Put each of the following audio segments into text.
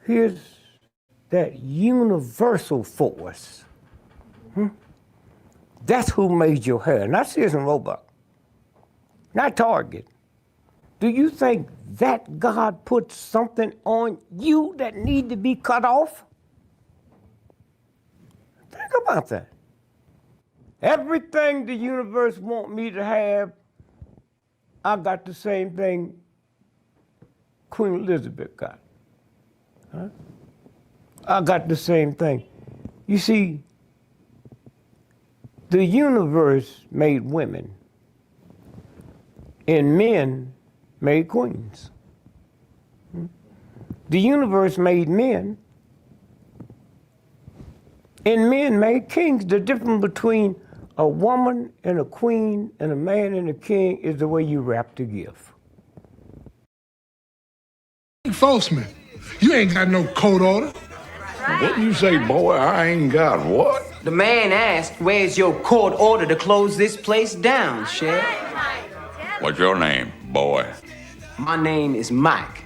Here's that universal force. That's who made your hair, not Sears and Roebuck, not Target. Do you think that God put something on you that need to be cut off? Think about that. Everything the universe want me to have, I got the same thing Queen Elizabeth got. Huh? I got the same thing. You see, the universe made women, and men made queens. The universe made men, and men made kings. The difference between a woman and a queen and a man and a king is the way you wrap the gift. Enforcement, you ain't got no court order. What you say, boy? I ain't got what? The man asked, where's your court order to close this place down, Sheriff? What's your name, boy? My name is Mike.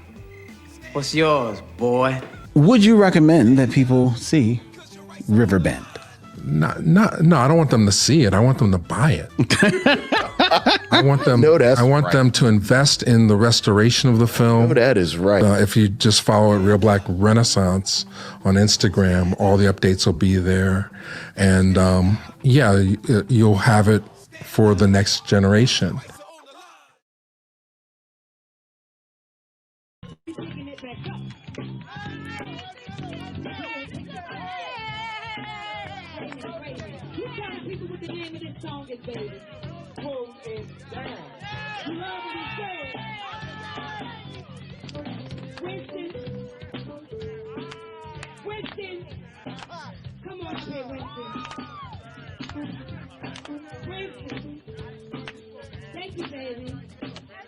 What's yours, boy? Would you recommend that people see Riverbend? No, I don't want them to see it. I want them to buy it. I want them. No, that's I want right. them to invest in the restoration of the film. No, that is right. If you just follow Reelblack Renaissance on Instagram, all the updates will be there, and you'll have it for the next generation. Come on up here, Winston. Thank you, baby.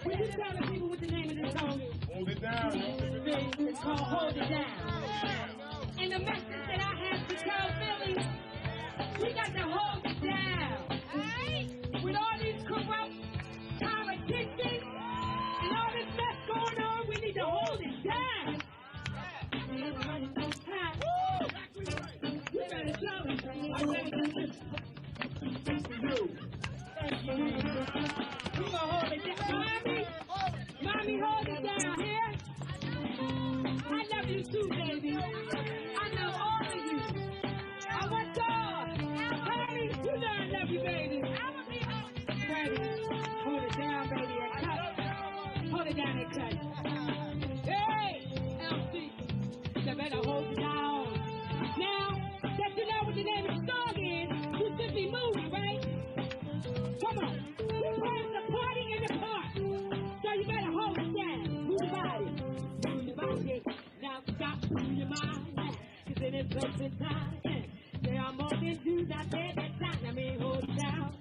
Will you tell the people what the name of this song is? Hold it down. It's called Hold It Down. And the message that I have to tell Philly, we got to hold it down. With all these corrupt politicians and all this mess going on, we need to hold it down. Mommy, hold it down here. I love you too, baby. I love all of you. I want y'all. Honey, you know I love you, baby. Baby, hold it down, baby, and cut. Hold it down and cut. Hey, LC, you better hold it down. Now, that you know what the name of the song is, you simply move it, right? Come on. We're playing the party in the park. So you better hold it down. Move your body. Move your body. Now stop moving your mind. Cause it is something time. There are more than Jews out there that time. I mean, hold it down.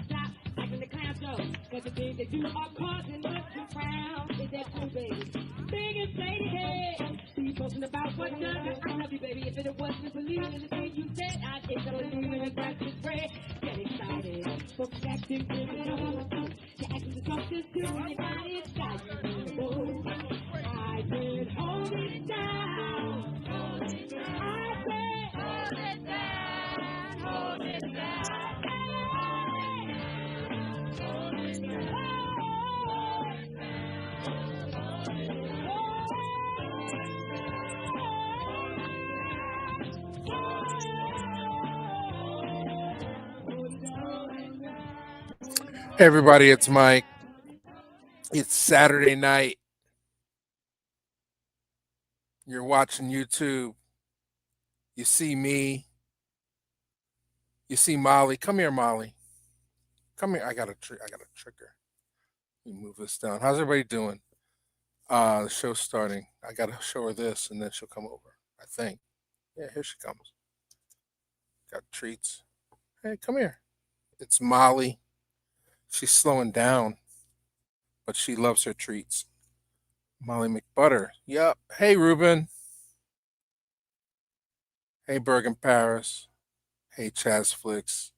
Stop acting the clown show. Cause the things that you are causing us to frown. Is that true, baby? Big and shady head. Be posting about what done. I love you, baby. If it wasn't believing in the thing you said, I'd end up believing in that to spread. Get excited. Folks acting criminal. You're acting the softest too. Your body is excited. I said, hold it down. Hold it down. I said, hold it down. Hold it down. Hold it down. Hey everybody, it's Mike. It's Saturday night. You're watching YouTube. You see me. You see Molly. Come here, Molly. Come here. I got a trigger. Let me move this down. How's everybody doing? The show's starting. I gotta show her this and then she'll come over, I think. Yeah, here she comes. Got treats. Hey, come here. It's Molly. She's slowing down, but she loves her treats. Molly McButter. Yup. Hey, Ruben. Hey, Bergen Paris. Hey, Chaz Flicks.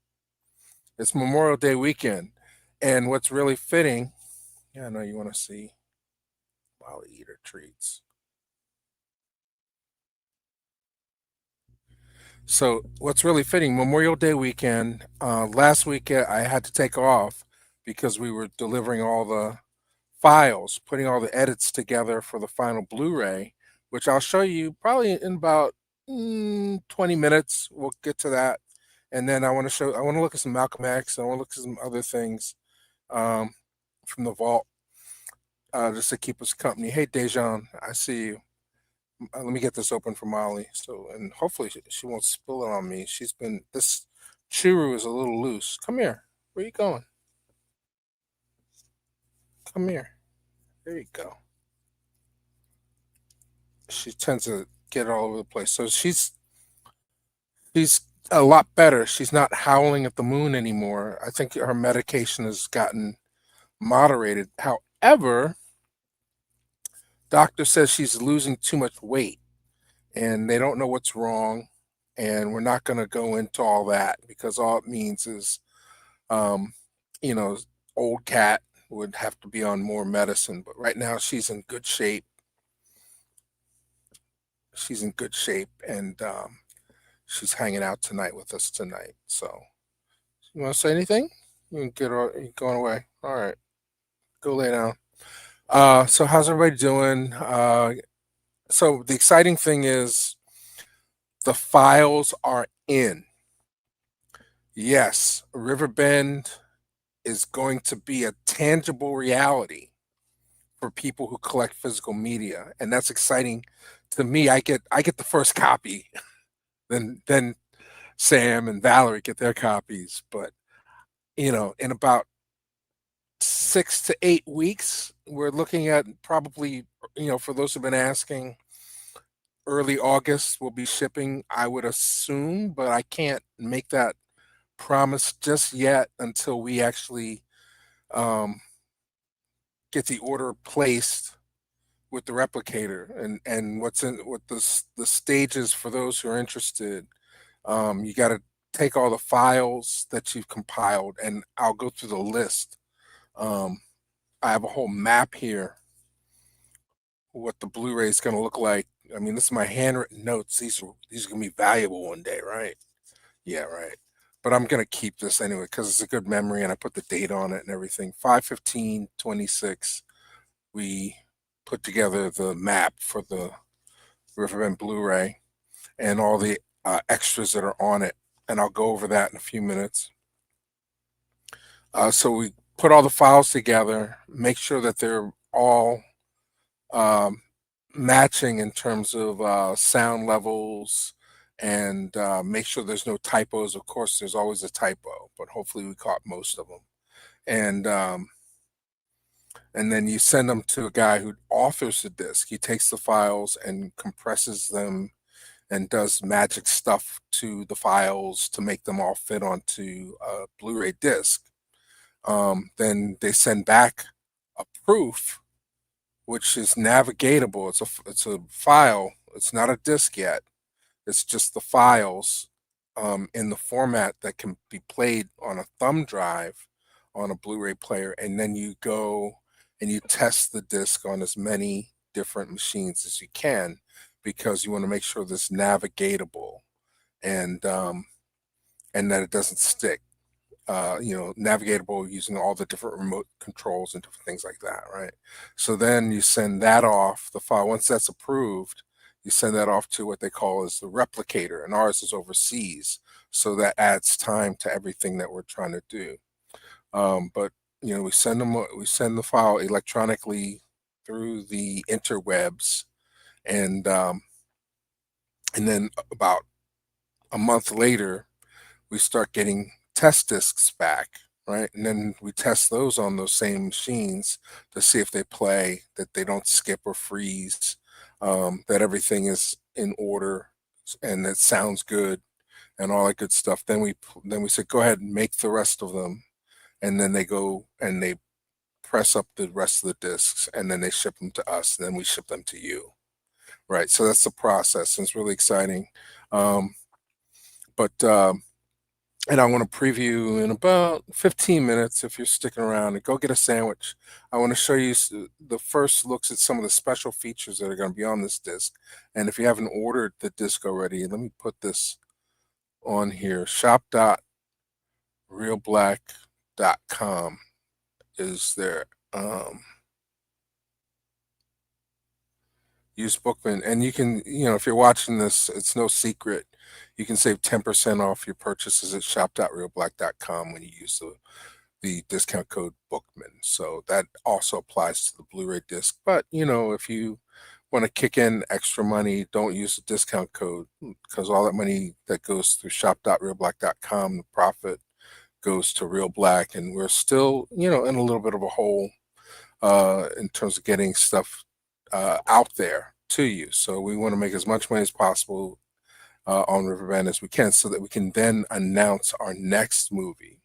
It's Memorial Day weekend. And what's really fitting, I know you want to see Molly eat her treats. So what's really fitting, Memorial Day weekend, last week I had to take off because we were delivering all the files, putting all the edits together for the final Blu-ray, which I'll show you probably in about 20 minutes. We'll get to that. And then I want to look at some Malcolm X. I want to look at some other things um, from the vault just to keep us company. Hey, Dejan, I see you. Let me get this open for Molly. So, and hopefully she won't spill it on me. This churu is a little loose. Come here. Where you going? Come here. There you go. She tends to get all over the place. So she's a lot better. She's not howling at the moon anymore. I think her medication has gotten moderated. However, doctor says she's losing too much weight and they don't know what's wrong. And we're not going to go into all that because all it means is, um, you know, old cat would have to be on more medicine. But right now she's in good shape. She's in good shape and she's hanging out tonight with us tonight. So, you want to say anything? You can you going away. All right, go lay down. So how's everybody doing? So the exciting thing is the files are in. Yes, Riverbend is going to be a tangible reality for people who collect physical media, and that's exciting to me. I get the first copy, then Sam and Valerie get their copies. But in about 6 to 8 weeks, we're looking at probably, for those who've been asking, early August will be shipping, I would assume, but I can't make that promise just yet until we actually um, get the order placed with the replicator and what the stages for those who are interested. You got to take all the files that you've compiled, and I'll go through the list. I have a whole map here, what the Blu-ray is going to look like. I mean, this is my handwritten notes. These are going to be valuable one day, right? Yeah, right. But I'm going to keep this anyway because it's a good memory, and I put the date on it and everything. 5/15/26. We put together the map for the Riverbend Blu-ray and all the extras that are on it, and I'll go over that in a few minutes. So we put all the files together, make sure that they're all matching in terms of sound levels, and make sure there's no typos. Of course, there's always a typo, but hopefully we caught most of them. And then you send them to a guy who authors the disc. He takes the files and compresses them and does magic stuff to the files to make them all fit onto a Blu-ray disc. Then they send back a proof, which is navigatable. It's a file. It's not a disc yet. It's just the files in the format that can be played on a thumb drive on a Blu-ray player, and then you go and you test the disc on as many different machines as you can, because you want to make sure that it's navigatable and that it doesn't stick. Navigatable using all the different remote controls and different things like that, right? So then you send that off, the file. Once that's approved, you send that off to what they call as the replicator, and ours is overseas. So that adds time to everything that we're trying to do. But we send the file electronically through the interwebs, and then about a month later, we start getting test discs back, right? And then we test those on those same machines to see if they play, that they don't skip or freeze, that everything is in order and that sounds good and all that good stuff. Then we said, go ahead and make the rest of them. And then they go and they press up the rest of the discs, and then they ship them to us, and then we ship them to you, right? So that's the process, and it's really exciting. And I want to preview in about 15 minutes, if you're sticking around, and go get a sandwich. I want to show you the first looks at some of the special features that are going to be on this disc. And if you haven't ordered the disc already, let me put this on here. Shop.reelblack.com is there. Use Bookman, and you can, if you're watching this, it's no secret. You can save 10% off your purchases at shop.reelblack.com when you use the discount code Bookman. So that also applies to the Blu-ray disc. But if you want to kick in extra money, don't use the discount code, because all that money that goes through shop.reelblack.com, the profit goes to Reelblack, and we're still, in a little bit of a hole in terms of getting stuff out there to you. So we want to make as much money as possible on Riverbend as we can, so that we can then announce our next movie,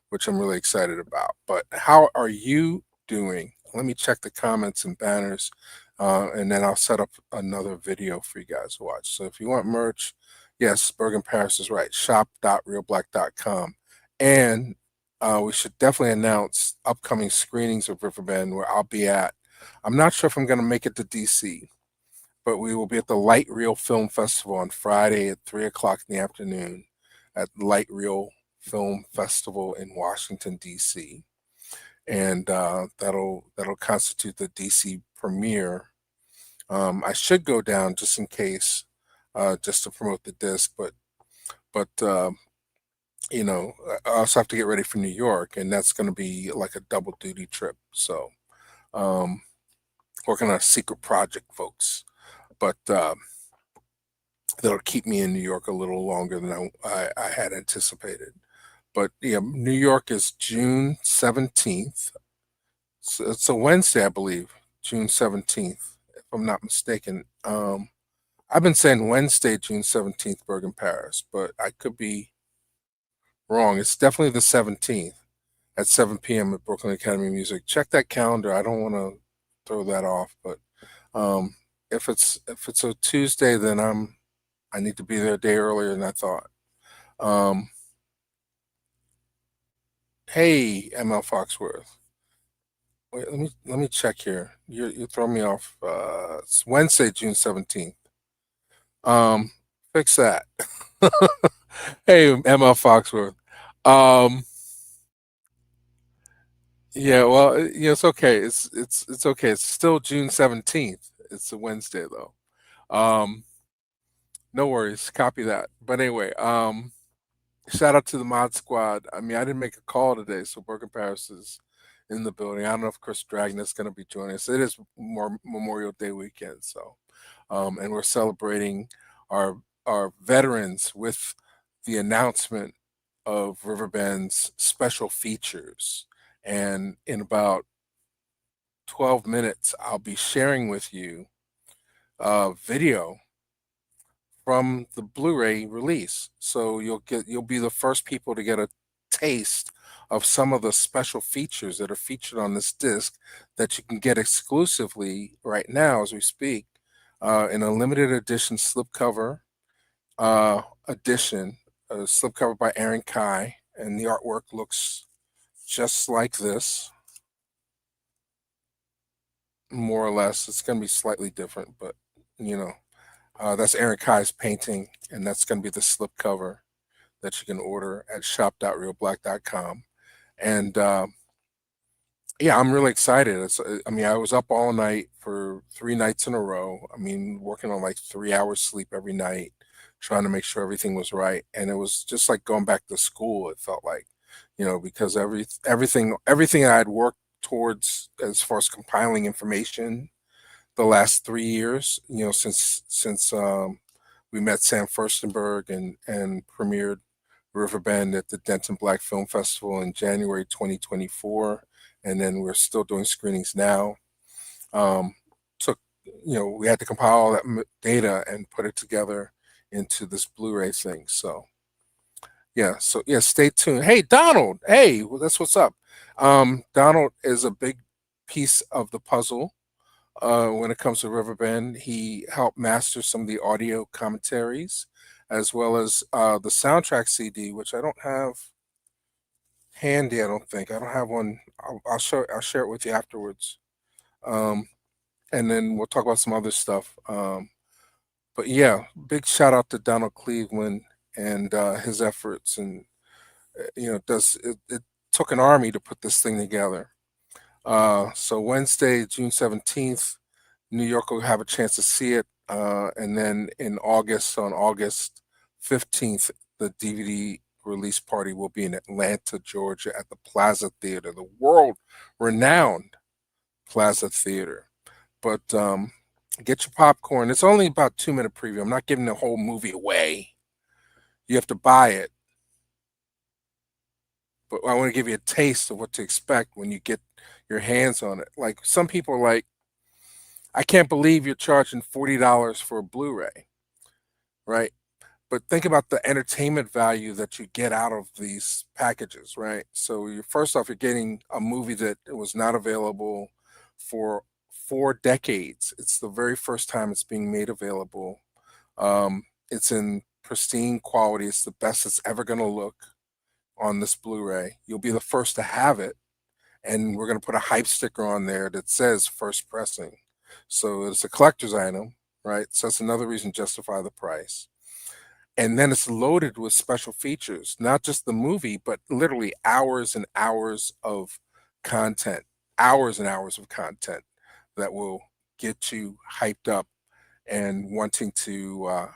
which I'm really excited about. But how are you doing? Let me check the comments and banners, and then I'll set up another video for you guys to watch. So if you want merch, yes, Bergen Paris is right. Shop.reelblack.com. And we should definitely announce upcoming screenings of Riverbend where I'll be at. I'm not sure if I'm going to make it to DC, but we will be at the Light Reel Film Festival on Friday at 3 o'clock in the afternoon at Light Reel Film Festival in Washington, D.C. And that'll constitute the DC premiere. I should go down just in case, just to promote the disc, but I also have to get ready for New York, and that's going to be like a double duty trip. So working on a secret project, folks, but that'll keep me in New York a little longer than I had anticipated. But yeah, New York is June 17th. So it's a Wednesday, I believe, June 17th, if I'm not mistaken. I've been saying Wednesday, June 17th, Bergen Paris, but I could be wrong. It's definitely the 17th at 7 p.m. at Brooklyn Academy of Music. Check that calendar. I don't want to throw that off, but if it's a Tuesday, then I need to be there a day earlier than I thought. Hey, ML Foxworth. Wait, let me check here. You throw me off. It's Wednesday, June 17th. Fix that. Hey, ML Foxworth. Yeah, well, it's okay. It's okay. It's still June 17th. It's a Wednesday though. No worries. Copy that. But anyway, shout out to the Mod Squad. I mean, I didn't make a call today, so Bergen Paris is in the building. I don't know if Chris Dragna is going to be joining us. It is Memorial Day weekend, so and we're celebrating our veterans with the announcement of Riverbend's special features. And in about 12 minutes, I'll be sharing with you a video from the Blu-ray release. So you'll be the first people to get a taste of some of the special features that are featured on this disc that you can get exclusively right now as we speak, in a limited edition slipcover edition, a slipcover by Aaron Kai, and the artwork looks just like this, more or less. It's going to be slightly different, but that's Aaron Kai's painting, and that's going to be the slipcover that you can order at shop.reelblack.com. And yeah, I'm really excited. I was up all night for 3 nights in a row. I mean, working on like 3 hours sleep every night, trying to make sure everything was right. And it was just like going back to school, it felt like, because everything I had worked towards as far as compiling information the last 3 years, since we met Sam Furstenberg and premiered Riverbend at the Denton Black Film Festival in January 2024, and then we're still doing screenings now. We had to compile all that data and put it together into this Blu-ray thing. So stay tuned. Hey, Donald. Hey, well, that's what's up. Donald is a big piece of the puzzle when it comes to Riverbend. He helped master some of the audio commentaries, as well as the soundtrack CD, which I don't have handy. I don't think I don't have one. I'll share it with you afterwards, and then we'll talk about some other stuff. But yeah, big shout out to Donald Cleveland and his efforts, and it took an army to put this thing together. So Wednesday, June 17th, New York will have a chance to see it, and then in August, on August 15th, the DVD release party will be in Atlanta, Georgia, at the Plaza Theater, the world-renowned Plaza Theater. But get your popcorn. It's only about 2-minute preview. I'm not giving the whole movie away. You have to buy it. But I want to give you a taste of what to expect when you get your hands on it. Like, some people are like, I can't believe you're charging $40 for a Blu-ray, right? But think about the entertainment value that you get out of these packages, right? So first off, you're getting a movie that was not available for 4 decades. It's the very first time it's being made available. It's in pristine quality. It's the best it's ever going to look on this Blu-ray. You'll be the first to have it, and we're going to put a hype sticker on there that says first pressing. So it's a collector's item, right? So that's another reason to justify the price. And then it's loaded with special features, not just the movie, but literally hours and hours of content, hours and hours of content that will get you hyped up and wanting to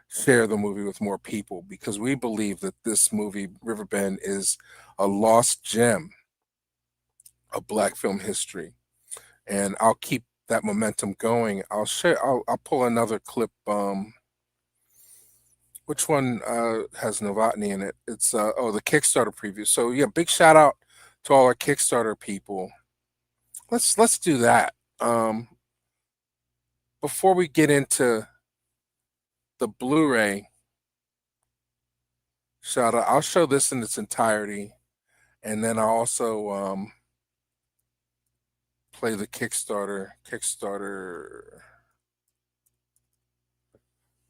share the movie with more people, because we believe that this movie, Riverbend, is a lost gem of Black film history. And I'll keep that momentum going. I'll pull another clip. Which one has Novotny in it? It's the Kickstarter preview. So yeah, big shout out to all our Kickstarter people. Let's do that. Before we get into the Blu-ray shout out, I'll show this in its entirety, and then I'll also play the Kickstarter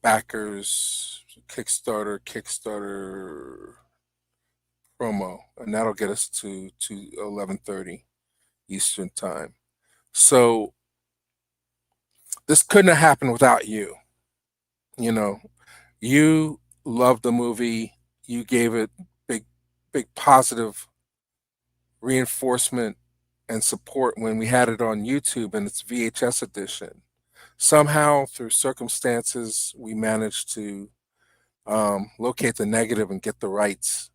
backers, Kickstarter promo, and that'll get us to 11:30 Eastern time. So this couldn't have happened without you. You loved the movie. You gave it big positive reinforcement and support when we had it on YouTube in its VHS edition. Somehow, through circumstances, we managed to locate the negative and get the rights,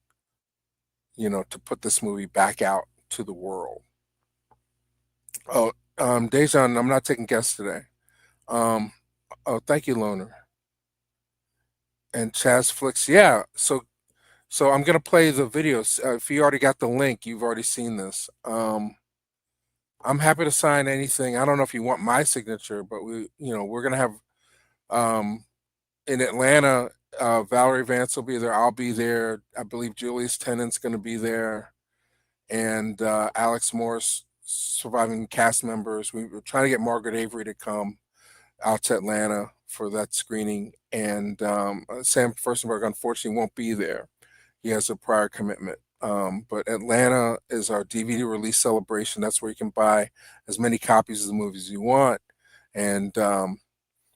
to put this movie back out to the world. Oh, Dejan, I'm not taking guests today. Thank you, Loner. And Chaz Flicks, yeah. So I'm gonna play the videos. If you already got the link, you've already seen this. I'm happy to sign anything. I don't know if you want my signature, but we're gonna have in Atlanta, Valerie Vance will be there. I'll be there. I believe Julius Tennant's gonna be there, and Alex Morris, surviving cast members. We were trying to get Margaret Avery to come out to Atlanta for that screening, and Sam Furstenberg unfortunately won't be there. He has a prior commitment. But Atlanta is our DVD release celebration. That's where you can buy as many copies of the movies as you want, and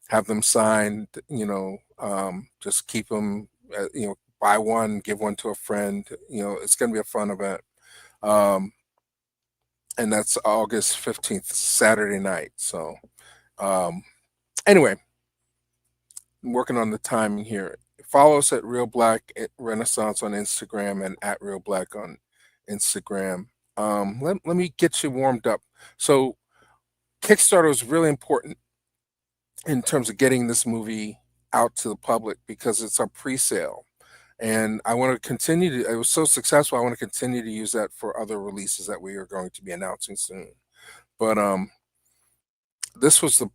have them signed. Just keep them. Buy one, give one to a friend. It's going to be a fun event. And that's August 15th, Saturday night. So anyway, I'm working on the timing here. Follow us at Reelblack Renaissance on Instagram and at Reelblack on Instagram. Let me get you warmed up. So Kickstarter is really important in terms of getting this movie out to the public, because it's a pre-sale. And I want to continue to, it was so successful, I want to continue to use that for other releases that we are going to be announcing soon. But this was the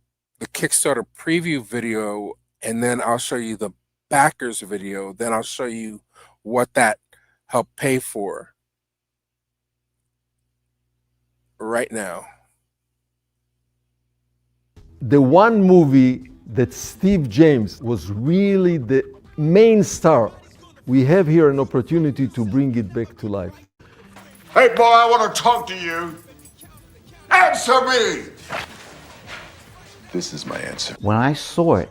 Kickstarter preview video, and then I'll show you the backers video. Then I'll show you what that helped pay for right now. The one movie that Steve James was really the main star, we have here an opportunity to bring it back to life. Hey, boy, I want to talk to you. Answer me! This is my answer. When I saw it,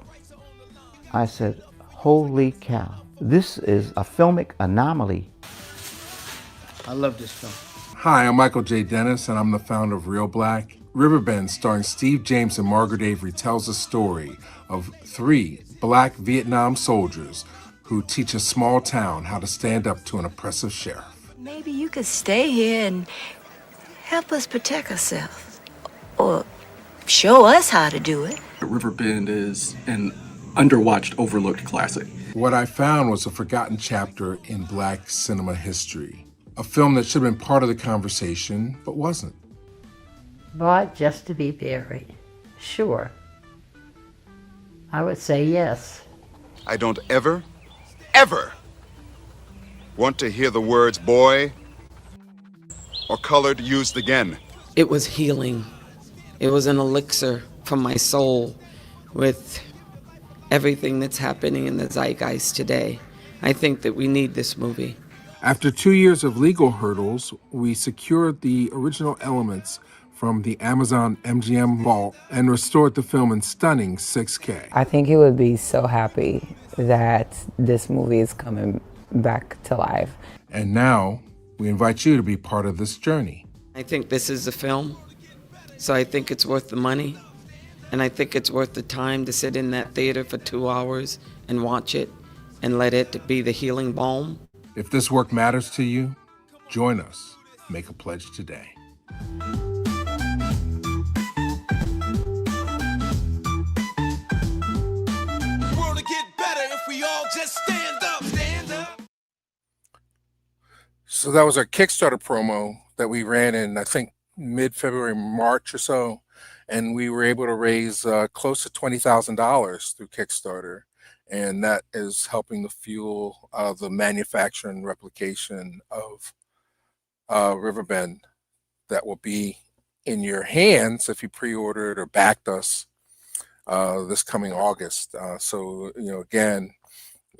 I said, holy cow. This is a filmic anomaly. I love this film. Hi, I'm Michael J. Dennis, and I'm the founder of Reelblack. Riverbend, starring Steve James and Margaret Avery, tells the story of 3 Black Vietnam soldiers who teach a small town how to stand up to an oppressive sheriff. Maybe you could stay here and help us protect ourselves. Or show us how to do it. Riverbend is an underwatched, overlooked classic. What I found was a forgotten chapter in Black cinema history. A film that should have been part of the conversation, but wasn't. But just to be buried, sure. I would say yes. I don't ever want to hear the words boy or colored used again. It was healing. It was an elixir from my soul with everything that's happening in the zeitgeist today. I think that we need this movie. After 2 years of legal hurdles, we secured the original elements from the Amazon MGM vault and restored the film in stunning 6K. I think he would be so happy that this movie is coming back to life. And now we invite you to be part of this journey. I think this is a film, so I think it's worth the money, and I think it's worth the time to sit in that theater for 2 hours and watch it and let it be the healing balm. If this work matters to you, join us. Make a pledge today. So that was our Kickstarter promo that we ran in, I think, mid-February, March or so. And we were able to raise close to $20,000 through Kickstarter. And that is helping to fuel the manufacture and replication of Riverbend that will be in your hands if you pre-ordered or backed us this coming August. So, you know, again,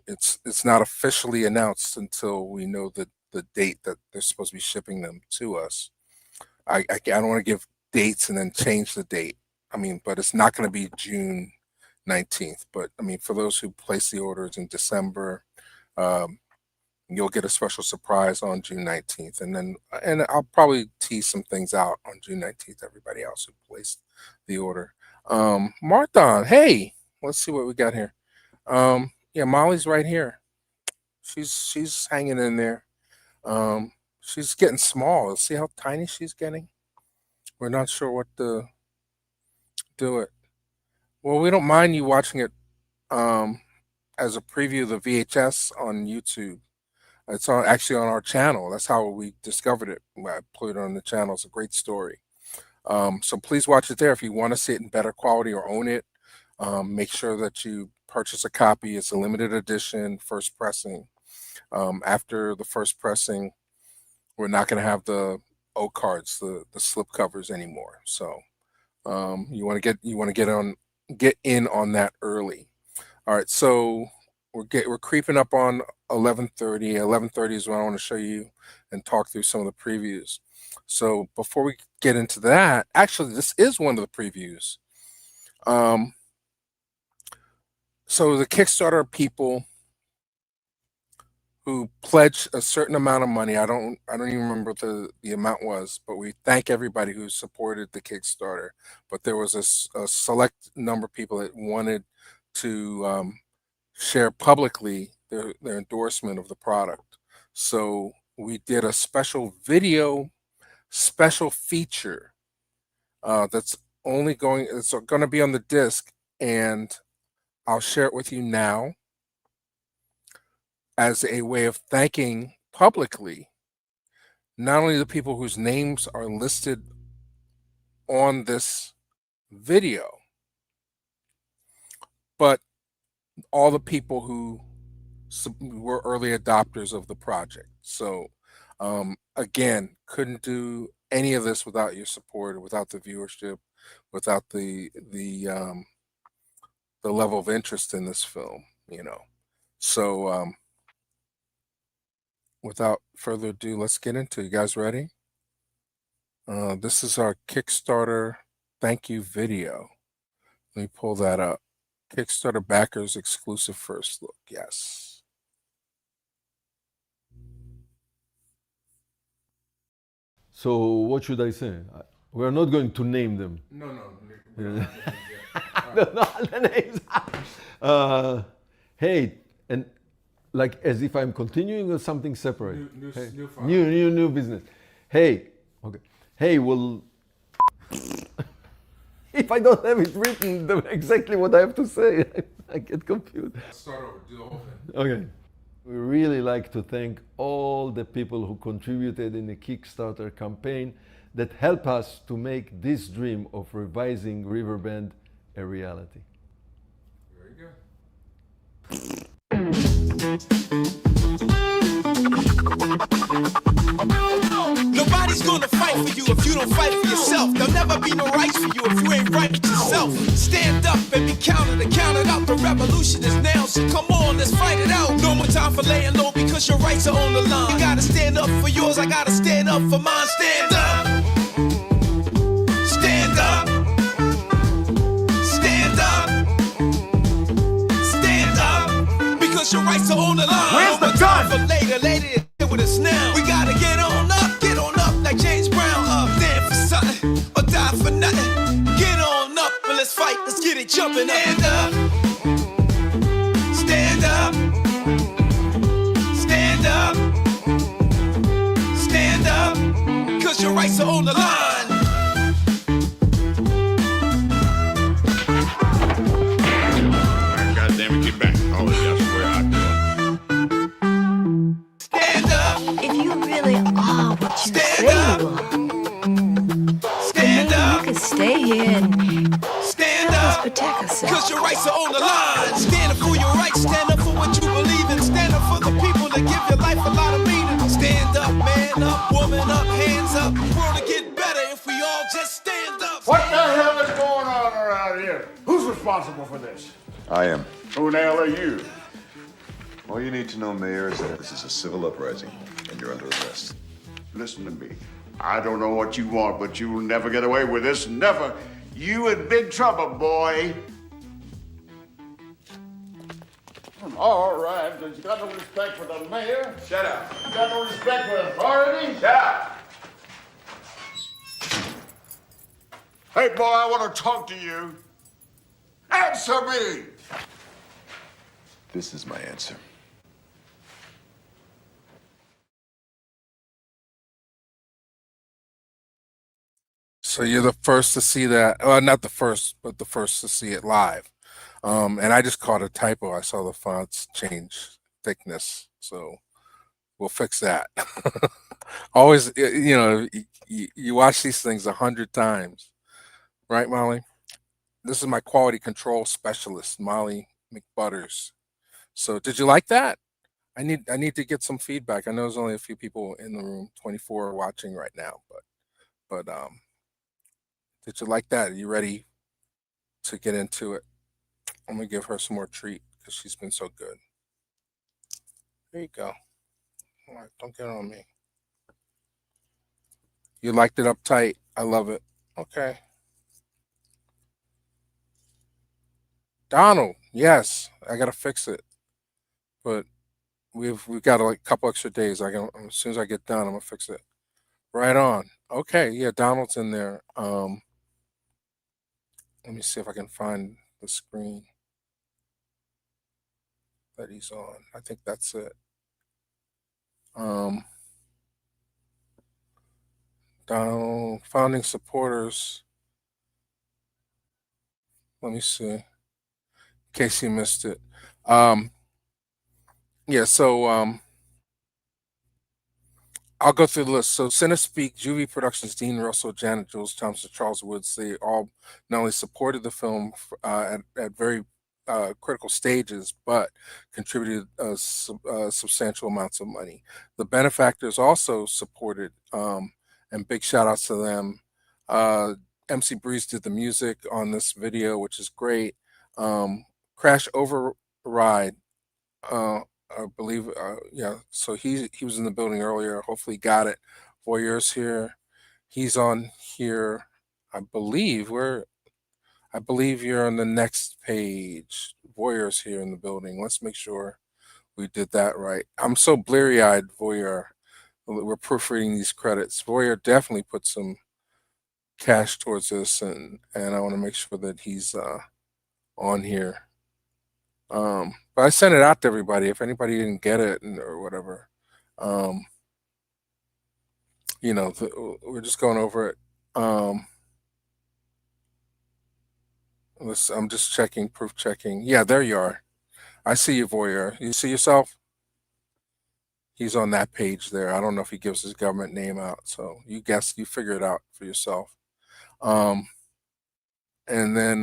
it's not officially announced until we know the date that they're supposed to be shipping them to us. I don't want to give dates and then change the date. I mean, but it's not going to be June 19th. But I mean, for those who place the orders in December, you'll get a special surprise on June 19th. And I'll probably tease some things out on June 19th, everybody else who placed the order. Marthon, hey, let's see what we got here. Yeah, Molly's right here. She's hanging in there. She's getting small. See how tiny she's getting? We're not sure what to do it. Well, we don't mind you watching it as a preview of the VHS on YouTube. It's actually on our channel. That's how we discovered it. I put it on the channel. It's a great story. So please watch it there. If you want to see it in better quality or own it, make sure that you purchase a copy. It's a limited edition, first pressing. After the first pressing, we're not going to have the O cards, the slip covers anymore. So you want to get in on that early. All right, so we're creeping up on 11:30. 11:30 is when I want to show you and talk through some of the previews. So before we get into that, actually, this is one of the previews. So the Kickstarter people who pledged a certain amount of money. I don't even remember what the amount was, but we thank everybody who supported the Kickstarter. But there was a select number of people that wanted to share publicly their endorsement of the product. So we did a special video, special feature that's going to be on the disc, and I'll share it with you now as a way of thanking publicly not only the people whose names are listed on this video, but all the people who were early adopters of the project. So again, couldn't do any of this without your support, without the viewership, without the level of interest in this film, you know. So without further ado, let's get into it. You guys ready? This is our Kickstarter thank you video. Let me pull that up. Kickstarter backers exclusive first look. Yes. So what should I say? We're not going to name them. No. Not the names. Hey, and like as if I'm continuing or something separate. New business. Hey, okay. Hey, well, if I don't have it written exactly what I have to say, I get confused. Start over. Do the whole thing. Okay. We really like to thank all the people who contributed in the Kickstarter campaign that help us to make this dream of revising Riverbend a reality. Very good. Nobody's gonna fight for you if you don't fight for yourself. There'll never be no rights for you if you ain't right with yourself. Stand up and be counted and counted out. The revolution is now, so come on, let's fight it out. No more time for laying low because your rights are on the line. You gotta stand up for yours, I gotta stand up for mine. Stand up. Stand up. Stand up. Stand up. Because your rights are on the line. Where's the time gun? for later is here with us now. We gotta get on up like James Brown. Stand for something or die for nothing. Get on up and let's fight. Let's get it jumping. Stand up. Stand up. Stand up. Stand up. Cause your rights are on the line. God damn it, get back. Oh, that's where I do it. Stand up. If you really are what you say Stand you up. are, Stand you up. can stay here and Stand help us up. protect Cause ourselves. your rights are on the line. Stand up for your rights. Stand up for what you believe in. Stand up for the people that give your life a lot of meaning. Stand up, man up, woman up, hands up. The world will get better if we all just stand up. What the hell is going on around here? Who's responsible for this? I am. Who the hell are you? All you need to know, Mayor, is that this is a civil uprising, and you're under arrest. Listen to me. I don't know what you want, but you'll never get away with this. Never. You in big trouble, boy. All right, but you got no respect for the mayor? Shut up. You got no respect for authority? Shut up. Hey, boy, I want to talk to you. Answer me! This is my answer. So you're the first to see that. Well, not the first, but the first to see it live. And I just caught a typo. I saw the fonts change thickness. So we'll fix that. Always, you watch these things 100 times. Right, Molly? This is my quality control specialist, Molly McButters. So did you like that? I need to get some feedback. I know there's only a few people in the room, 24 watching right now, but did you like that? Are you ready to get into it? I'm gonna give her some more treat because she's been so good. There you go. All right, don't get on me. You liked it uptight. I love it. Okay. Donald, yes, I gotta fix it, but we've got like a couple extra days. As soon as I get done, I'm gonna fix it. Right on. Okay, yeah, Donald's in there. Let me see if I can find the screen that he's on. I think that's it. Donald, founding supporters. Let me see. In case you missed it. Yeah, so I'll go through the list. So Cinespeak, Juvie Productions, Dean Russell, Janet Jules Thompson, Charles Woods, they all not only supported the film at very critical stages, but contributed substantial amounts of money. The benefactors also supported, and big shout outs to them. MC Breeze did the music on this video, which is great. Crash Override, I believe, yeah, so he was in the building earlier. Hopefully he got it. Voyeur's here. He's on here. I believe you're on the next page. Voyeur's here in the building. Let's make sure we did that right. I'm so bleary-eyed, Voyeur. we're proofreading these credits. Voyeur definitely put some cash towards this, and I want to make sure that he's on here. But I sent it out to everybody. If anybody didn't get it or whatever, you know, we're just going over it. I'm just checking, proof checking. Yeah, there you are. I see you, Voyeur. You see yourself? He's on that page there. I don't know if he gives his government name out, so you figure it out for yourself. And then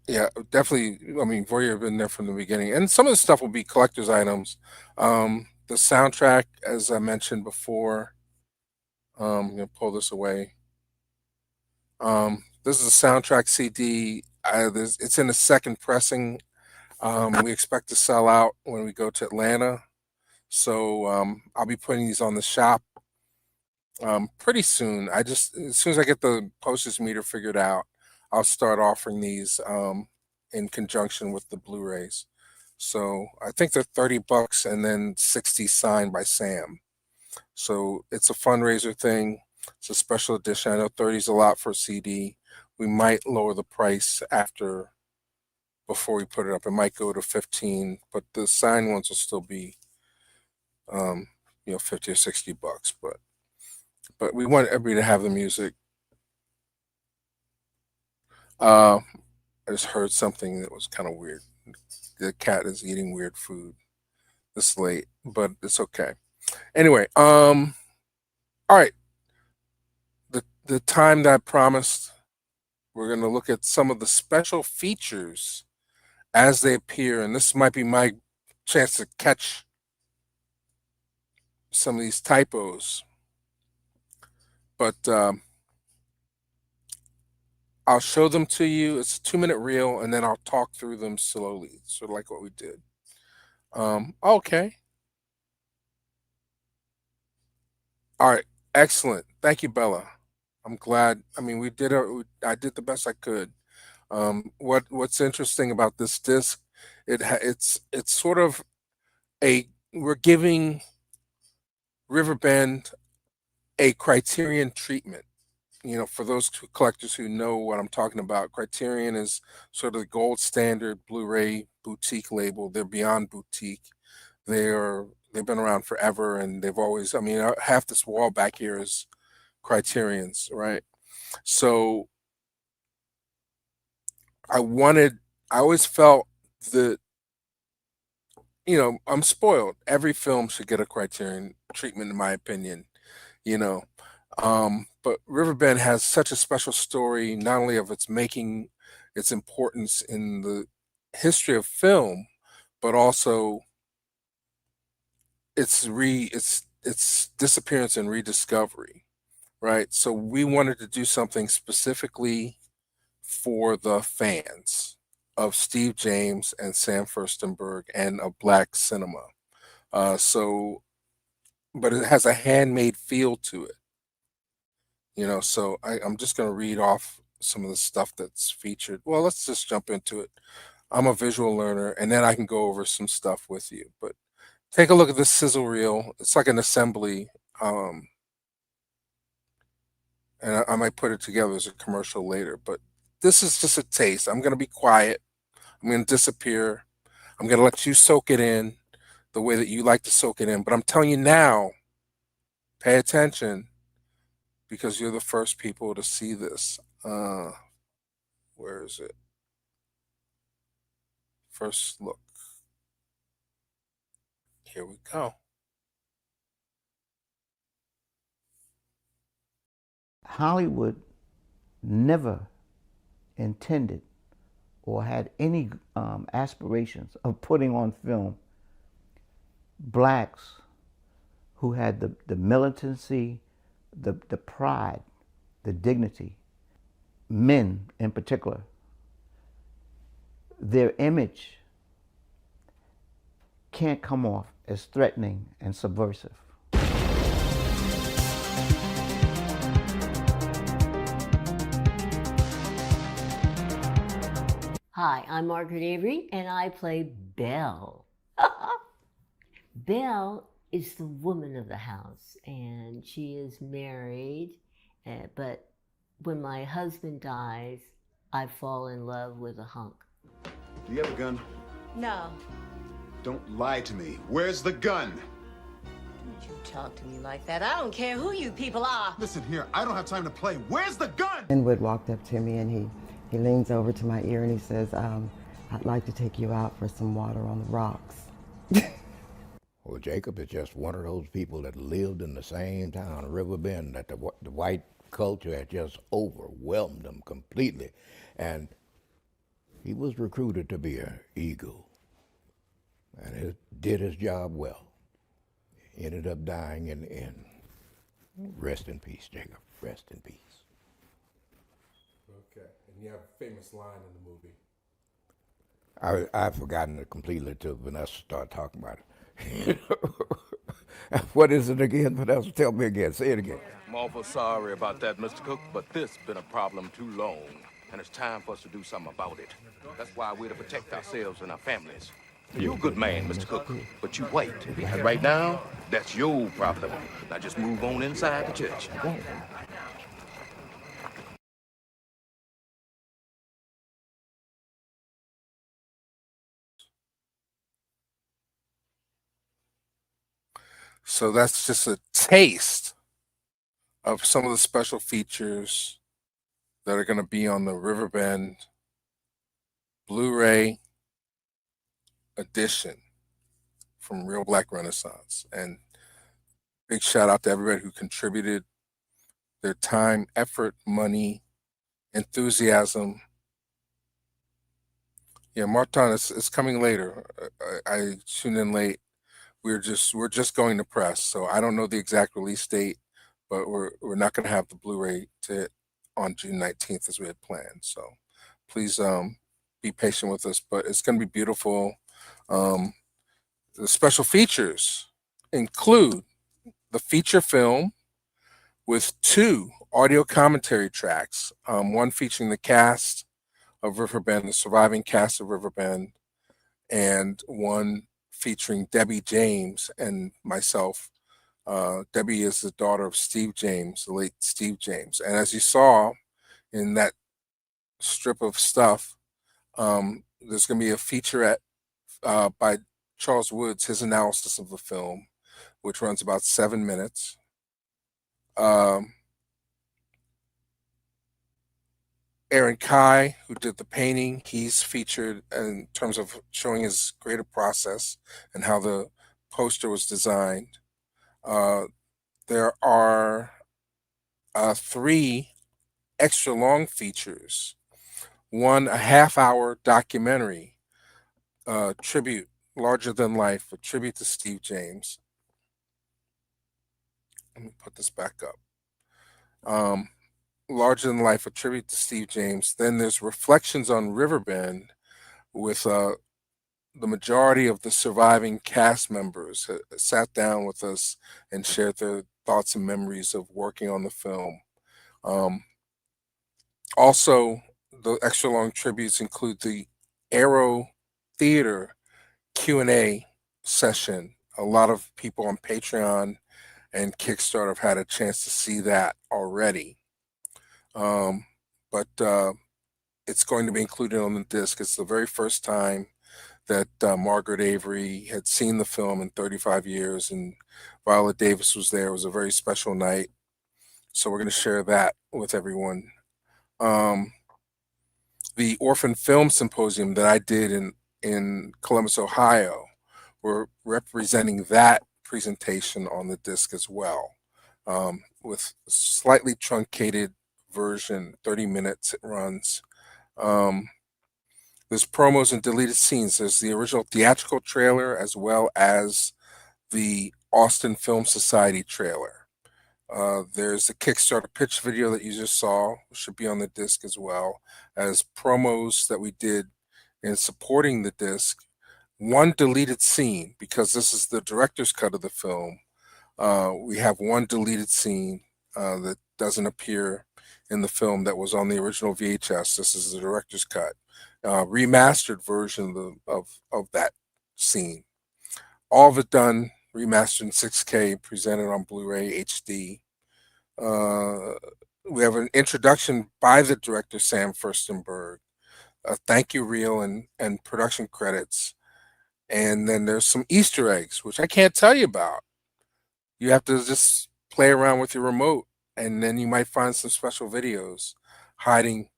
yeah, definitely. I mean, Voyeur been there from the beginning, and some of the stuff will be collector's items. The soundtrack, as I mentioned before, I'm gonna pull this away. This is a soundtrack CD. It's in the second pressing. We expect to sell out when we go to Atlanta, so I'll be putting these on the shop pretty soon. As soon as I get the postage meter figured out, I'll start offering these in conjunction with the Blu-rays. So I think they're $30 and then 60 signed by Sam. So it's a fundraiser thing. It's a special edition. I know 30 is a lot for a CD. We might lower the price before we put it up. It might go to 15, but the signed ones will still be, 50 or $60. But we want everybody to have the music. I just heard something that was kind of weird. The cat is eating weird food this late, but it's okay. Anyway, all right. The time that I promised, we're going to look at some of the special features as they appear, and this might be my chance to catch some of these typos. But I'll show them to you. It's a 2-minute reel, and then I'll talk through them slowly, sort of like what we did. Okay. All right. Excellent. Thank you, Bella. I'm glad. I mean, I did the best I could. What's interesting about this disc, it's sort of we're giving Riverbend a Criterion treatment. For those collectors who know what I'm talking about, Criterion is sort of the gold standard Blu-ray boutique label. They're beyond boutique. They've been around forever, and they've always. I mean, half this wall back here is Criterion's, right? So I always felt that, I'm spoiled. Every film should get a Criterion treatment, in my opinion. But Riverbend has such a special story, not only of its making, its importance in the history of film, but also its disappearance and rediscovery, right? So we wanted to do something specifically for the fans of Steve James and Sam Furstenberg and of Black cinema. But it has a handmade feel to it. So I'm just going to read off some of the stuff that's featured. Well, let's just jump into it. I'm a visual learner, and then I can go over some stuff with you. But take a look at this sizzle reel. It's like an assembly, and I might put it together as a commercial later. But this is just a taste. I'm going to be quiet. I'm going to disappear. I'm going to let you soak it in the way that you like to soak it in. But I'm telling you now, pay attention, because you're the first people to see this. Where is it? First look. Here we go. Hollywood never intended or had any aspirations of putting on film blacks who had the militancy, the pride, the dignity, men in particular. Their image can't come off as threatening and subversive. Hi, I'm Margaret Avery, and I play Belle. Belle is the woman of the house, and she is married, but when my husband dies, I fall in love with a hunk. Do you have a gun? No. Don't lie to me. Where's the gun? Don't you talk to me like that. I don't care who you people are. Listen here, I don't have time to play. Where's the gun? Inwood walked up to me and he leans over to my ear and he says, I'd like to take you out for some water on the rocks. Well, Jacob is just one of those people that lived in the same town, Riverbend, that the white culture had just overwhelmed him completely. And he was recruited to be an eagle. And it did his job well. Ended up dying in the end. Rest in peace, Jacob. Rest in peace. Okay, and you have a famous line in the movie. I've forgotten it completely till Vanessa started talking about it. What is it again, Vanessa? Tell me again. Say it again. I'm awful sorry about that, Mr. Cook, but this been a problem too long, and it's time for us to do something about it. That's why we're to protect ourselves and our families. You're a good man, Mr. Cook, but you wait. And right now, that's your problem. Now just move on inside the church. Go on. So that's just a taste of some of the special features that are going to be on the Riverbend Blu-ray edition from Reelblack Renaissance. And big shout out to everybody who contributed their time, effort, money, enthusiasm. Yeah, Martin, it's coming later. I tuned in late. We're just going to press, so I don't know the exact release date, but we're not going to have the Blu-ray on June 19th as we had planned. So please be patient with us, but it's going to be beautiful. The special features include the feature film with 2 audio commentary tracks, one featuring the cast of Riverbend, the surviving cast of Riverbend, and one featuring Debbie James and myself. Debbie is the daughter of Steve James, the late Steve James. And as you saw in that strip of stuff, there's going to be a featurette by Charles Woods, his analysis of the film, which runs about 7 minutes. Aaron Kai, who did the painting, he's featured in terms of showing his creative process and how the poster was designed. There are 3 extra long features. One, a half-hour documentary, tribute, larger than life, a tribute to Steve James. Let me put this back up. Larger than life, a tribute to Steve James. Then there's Reflections on Riverbend with the majority of the surviving cast members sat down with us and shared their thoughts and memories of working on the film. Also, the extra long tributes include the Arrow Theater Q&A session. A lot of people on Patreon and Kickstarter have had a chance to see that already. But it's going to be included on the disc. It's the very first time that Margaret Avery had seen the film in 35 years, and Viola Davis was there. It was a very special night. So we're going to share that with everyone. The Orphan Film Symposium that I did in Columbus, Ohio, we're representing that presentation on the disc as well, with a slightly truncated version, 30 minutes it runs. There's promos and deleted scenes. There's the original theatrical trailer as well as the Austin Film Society trailer. There's a Kickstarter pitch video that you just saw, which should be on the disc as well as promos that we did in supporting the disc. One deleted scene, because this is the director's cut of the film. We have one deleted scene that doesn't appear in the film that was on the original VHS. This is the director's cut, remastered version of that scene. all of it done, remastered in 6K, presented on Blu-ray HD. We have an introduction by the director Sam Furstenberg, a thank you reel and production credits, and then there's some Easter eggs which I can't tell you about. You have to just play around with your remote, and then you might find some special videos hiding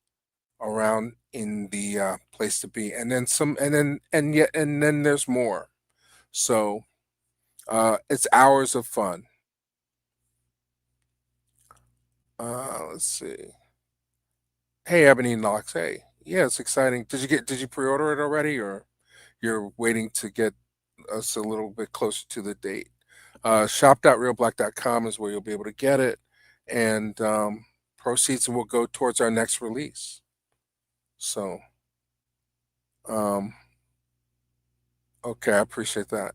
around in the place to be, and then some, and then there's more. So it's hours of fun. Let's see. Hey, Ebony Knox. Hey, yeah, it's exciting. Did you pre-order it already, or you're waiting to get us a little bit closer to the date? Shop.reelblack.com is where you'll be able to get it, and proceeds will go towards our next release. So, okay, I appreciate that.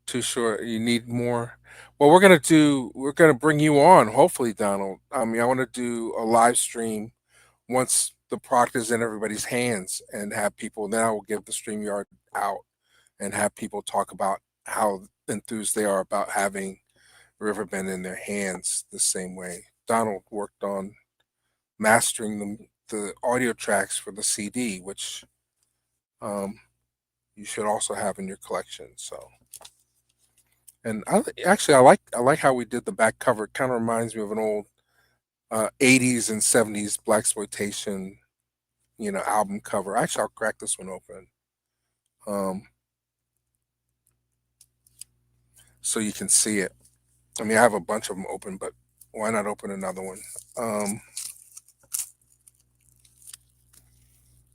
Too short. You need more. Well, we're gonna bring you on, hopefully, Donald. I mean, I want to do a live stream once the product is in everybody's hands and have people. Then I will give the StreamYard out and have people talk about how enthused they are about having Riverbend in their hands the same way. Donald worked on mastering the audio tracks for the CD, which you should also have in your collection. So, and I like how we did the back cover. It kind of reminds me of an old 80s and 70s blaxploitation, album cover. Actually, I'll crack this one open, so you can see it. I mean, I have a bunch of them open, but why not open another one?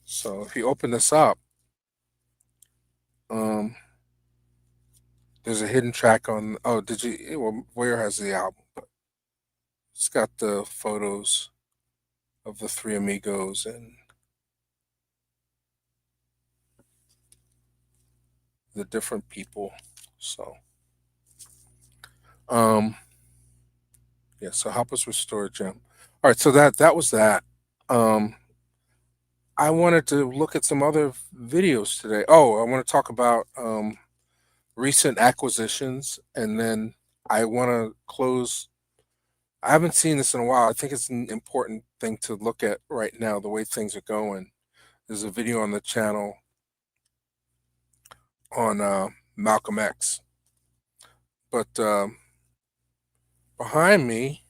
So if you open this up, there's a hidden track on. Oh, did you? Well, Where has the album? But it's got the photos of the three amigos and the different people. So, yeah. So help us restore Jim. All right. So that was that. I wanted to look at some other videos today. Oh, I want to talk about recent acquisitions, and then I want to close. I haven't seen this in a while. I think it's an important thing to look at right now, the way things are going. There's a video on the channel on Malcolm X. But behind me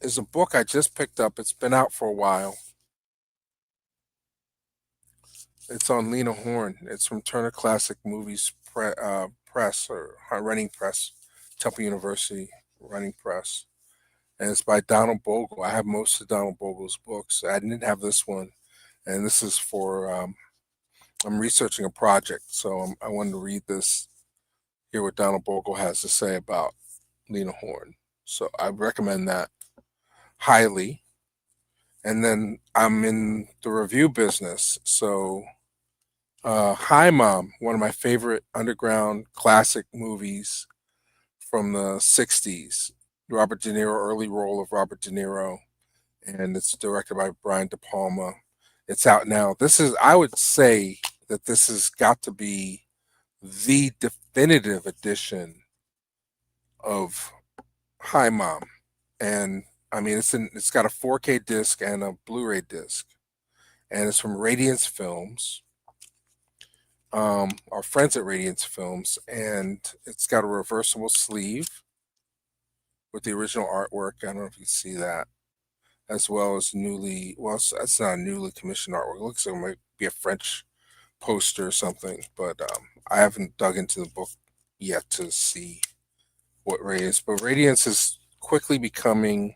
is a book I just picked up. It's been out for a while. It's on Lena Horne. It's from Turner Classic Movies Press, or Running Press, Temple University Running Press. And it's by Donald Bogle. I have most of Donald Bogle's books. I didn't have this one. And this is for, I'm researching a project. So I wanted to read this, hear what Donald Bogle has to say about Lena Horne. So I recommend that highly. And then I'm in the review business. So Hi Mom, one of my favorite underground classic movies from the 60s. Robert De Niro, early role of Robert De Niro. And it's directed by Brian De Palma. It's out now. I would say that this has got to be the definitive edition of Hi Mom. And I mean, it's got a 4K disc and a Blu-ray disc. And it's from Radiance Films. Our friends at Radiance Films, and it's got a reversible sleeve with the original artwork. I don't know if you see that, as well as it's not a newly commissioned artwork. It looks like it might be a French poster or something, but I haven't dug into the book yet to see what Radiance. But Radiance is quickly becoming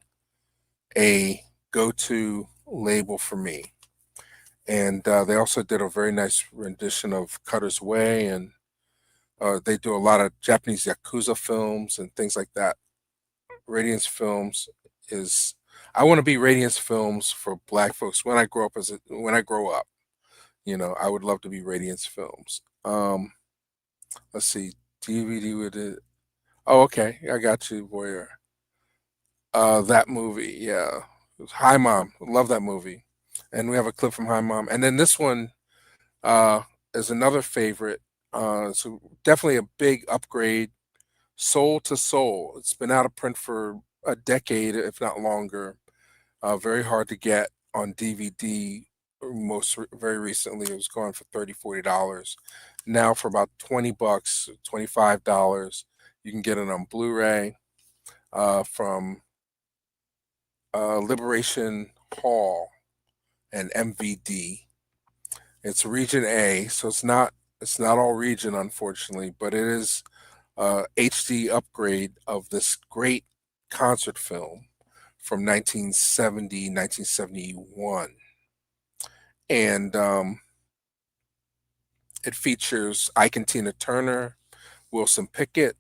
a go-to label for me. And they also did a very nice rendition of Cutter's Way, and they do a lot of Japanese Yakuza films and things like that. Radiance Films I want to be Radiance Films for Black folks when I grow up. I would love to be Radiance Films. Let's see, DVD with it. Oh, okay, I got you, Voyeur. That movie, yeah. Hi Mom, love that movie. And we have a clip from Hi Mom. And then this one is another favorite. So definitely a big upgrade, soul to soul. It's been out of print for a decade, if not longer. Very hard to get on DVD. Very recently, it was going for $30, $40. Now for about $20, $25, you can get it on Blu-ray from Liberation Hall and MVD. It's Region A, so it's not all region, unfortunately, but it is HD upgrade of this great concert film from 1970, 1971. And it features Ike and Tina Turner, Wilson Pickett,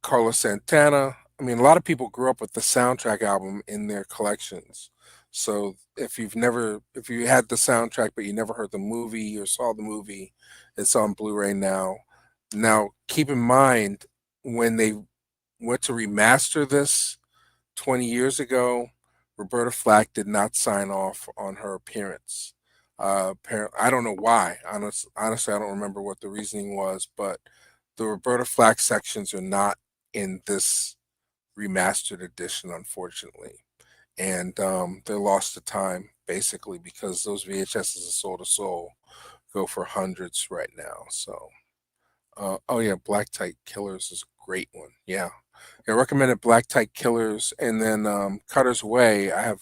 Carlos Santana. I mean, a lot of people grew up with the soundtrack album in their collections. So if you had the soundtrack but you never heard the movie or saw the movie, it's on Blu-ray now. Now, keep in mind when they went to remaster this 20 years ago, Roberta Flack did not sign off on her appearance. I don't know why. Honestly, I don't remember what the reasoning was, but the Roberta Flack sections are not in this remastered edition, unfortunately. And they're lost to time, basically, because those VHSs of Soul to Soul go for hundreds right now. So, oh yeah, Black Tight Killers is a great one. Yeah. I recommended Black Tight Killers, and then Cutter's Way, I have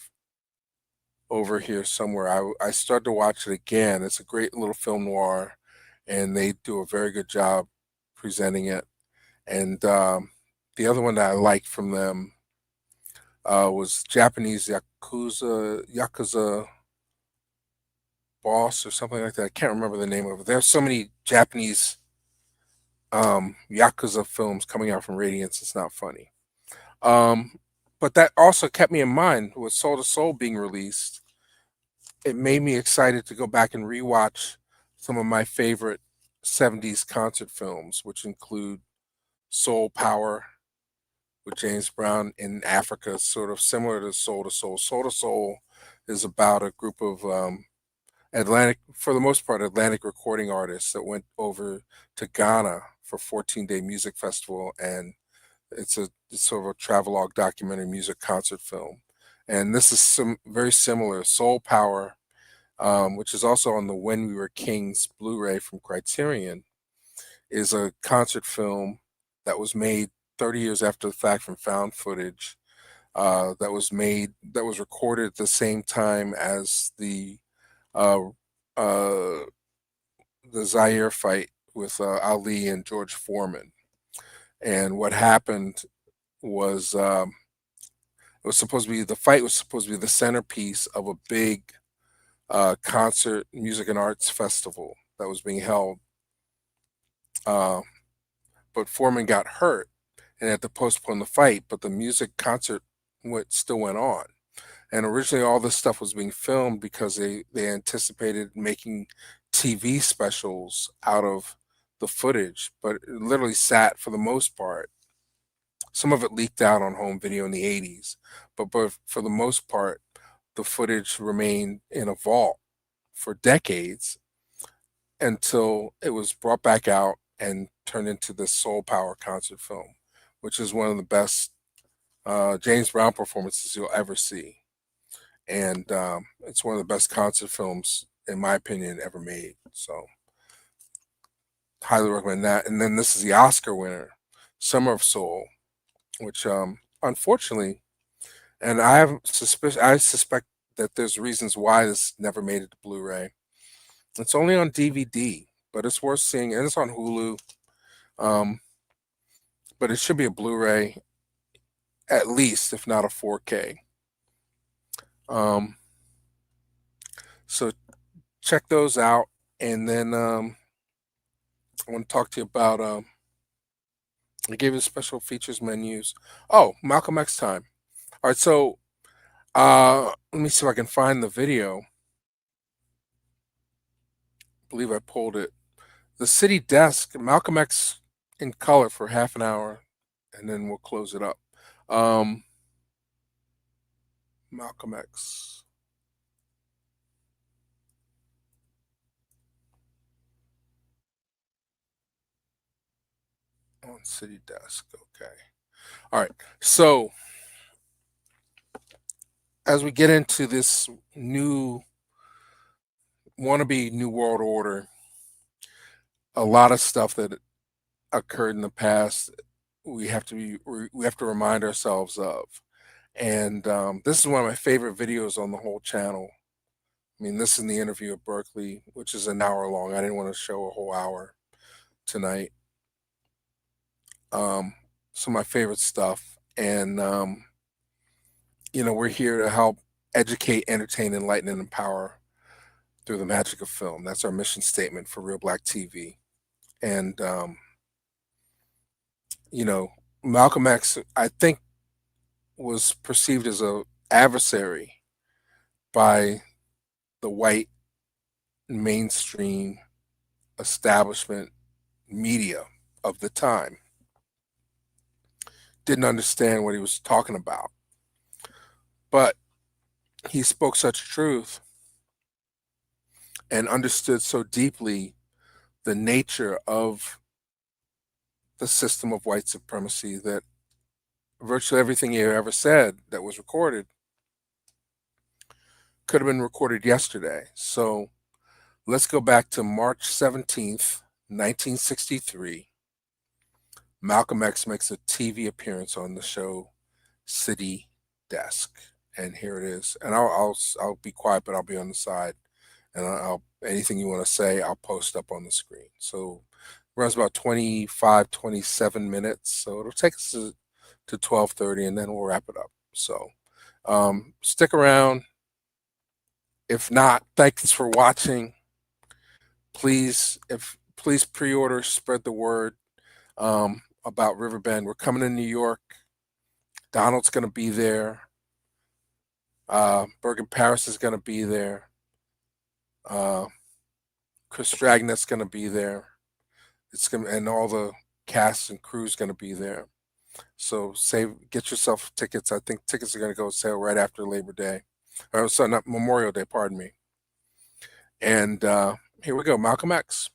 over here somewhere. I started to watch it again. It's a great little film noir, and they do a very good job presenting it. And the other one that I liked from them was Japanese Yakuza Boss or something like that. I can't remember the name of it. There's so many Japanese Yakuza films coming out from Radiance. It's not funny. But that also kept me in mind with Soul to Soul being released. It made me excited to go back and rewatch some of my favorite 70s concert films, which include Soul Power with James Brown in Africa, sort of similar to Soul to Soul. Soul to Soul is about a group of for the most part, Atlantic recording artists that went over to Ghana for 14-day music festival, and it's sort of a travelogue documentary music concert film. And this is very similar. Soul Power, which is also on the When We Were Kings Blu-ray from Criterion, is a concert film that was made 30 years after the fact from found footage. That was recorded at the same time as the Zaire fight with Ali and George Foreman. And what happened was the fight was supposed to be the centerpiece of a big concert, music and arts festival that was being held. But Foreman got hurt and had to postpone the fight, but the music concert still went on. And originally all this stuff was being filmed because they anticipated making TV specials out of the footage, but it literally sat for the most part. Some of it leaked out on home video in the 80s, but for the most part, the footage remained in a vault for decades until it was brought back out and turned into this Soul Power concert film, which is one of the best James Brown performances you'll ever see. And it's one of the best concert films, in my opinion, ever made. So highly recommend that. And then this is the Oscar winner, Summer of Soul, which unfortunately, and I suspect that there's reasons why this never made it to Blu-ray. It's only on DVD, but it's worth seeing, and it's on Hulu. But it should be a Blu-ray, at least, if not a 4K. So check those out, and then I want to talk to you about. I gave you special features menus. Oh, Malcolm X time. All right, so let me see if I can find the video. I believe I pulled it. The City Desk, Malcolm X in color for half an hour, and then we'll close it up. Malcolm X. On City Desk. Okay. All right. So as we get into this new wannabe New World Order, a lot of stuff that occurred in the past we have to remind ourselves of. And this is one of my favorite videos on the whole channel. I mean, this is the interview at Berkeley, which is an hour long. I didn't want to show a whole hour tonight. Some of my favorite stuff. And, you know, we're here to help educate, entertain, enlighten, and empower through the magic of film. That's our mission statement for Reelblack TV. And, you know, Malcolm X, I think, was perceived as a adversary by the white mainstream establishment media of the time. Didn't understand what he was talking about. But he spoke such truth and understood so deeply the nature of the system of white supremacy that virtually everything he ever said that was recorded could have been recorded yesterday. So let's go back to March 17th, 1963. Malcolm X makes a TV appearance on the show City Desk. And here it is. And I'll be quiet, but I'll be on the side. And anything you want to say, I'll post up on the screen. So it runs about 25, 27 minutes. So it'll take us to 12:30, and then we'll wrap it up. So stick around. If not, thanks for watching. Please pre-order, spread the word about Riverbend. We're coming to New York. Donald's going to be there. Bergen Paris is going to be there. Chris Dragnet's going to be there. And all the cast and crew's going to be there. So get yourself tickets. I think tickets are going to go sale right after Labor Day. Or sorry, not Memorial Day, pardon me. And here we go, Malcolm X.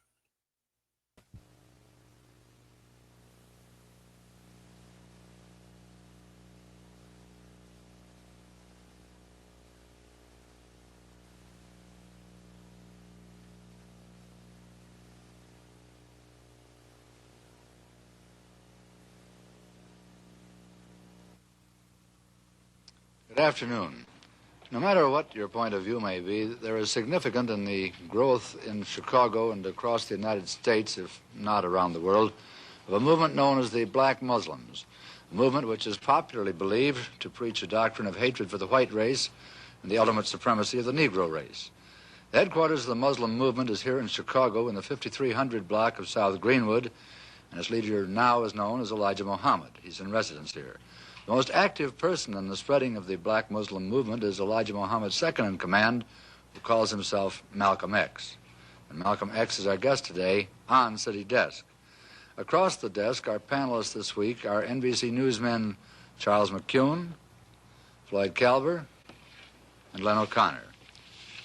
Good afternoon. No matter what your point of view may be, there is significant in the growth in Chicago and across the United States, if not around the world, of a movement known as the Black Muslims, a movement which is popularly believed to preach a doctrine of hatred for the white race and the ultimate supremacy of the Negro race. The headquarters of the Muslim movement is here in Chicago in the 5300 block of South Greenwood, and its leader now is known as Elijah Muhammad. He's in residence here. The most active person in the spreading of the Black Muslim movement is Elijah Muhammad's second-in-command, who calls himself Malcolm X. And Malcolm X is our guest today on City Desk. Across the desk, our panelists this week are NBC newsmen Charles McCune, Floyd Calver, and Len O'Connor.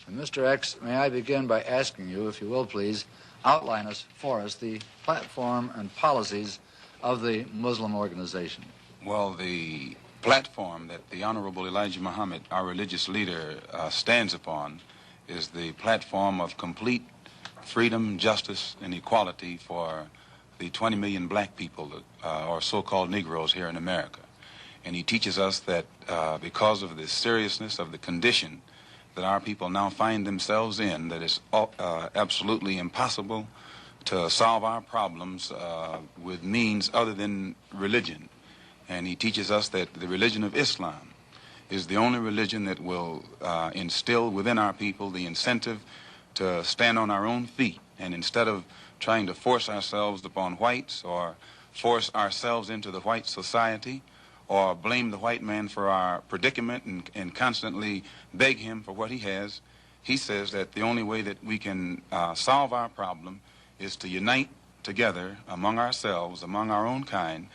And Mr. X, may I begin by asking you, if you will please, outline for us the platform and policies of the Muslim organization. Well, the platform that the Honorable Elijah Muhammad, our religious leader, stands upon is the platform of complete freedom, justice, and equality for the 20 million black people, or so-called Negroes here in America. And he teaches us that because of the seriousness of the condition that our people now find themselves in, that it's absolutely impossible to solve our problems with means other than religion. And he teaches us that the religion of Islam is the only religion that will instill within our people the incentive to stand on our own feet. And instead of trying to force ourselves upon whites or force ourselves into the white society or blame the white man for our predicament and constantly beg him for what he has, he says that the only way that we can solve our problem is to unite together among ourselves, among our own kind,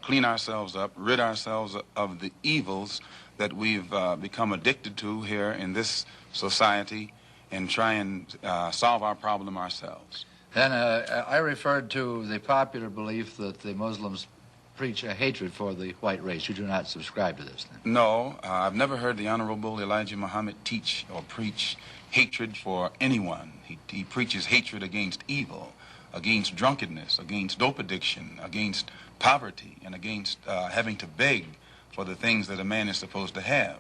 clean ourselves up, rid ourselves of the evils that we've become addicted to here in this society, and try and solve our problem ourselves. Then I referred to the popular belief that the Muslims preach a hatred for the white race. You do not subscribe to this, then? No, I've never heard the Honorable Elijah Muhammad teach or preach hatred for anyone. He preaches hatred against evil, against drunkenness, against dope addiction, against poverty, and against having to beg for the things that a man is supposed to have.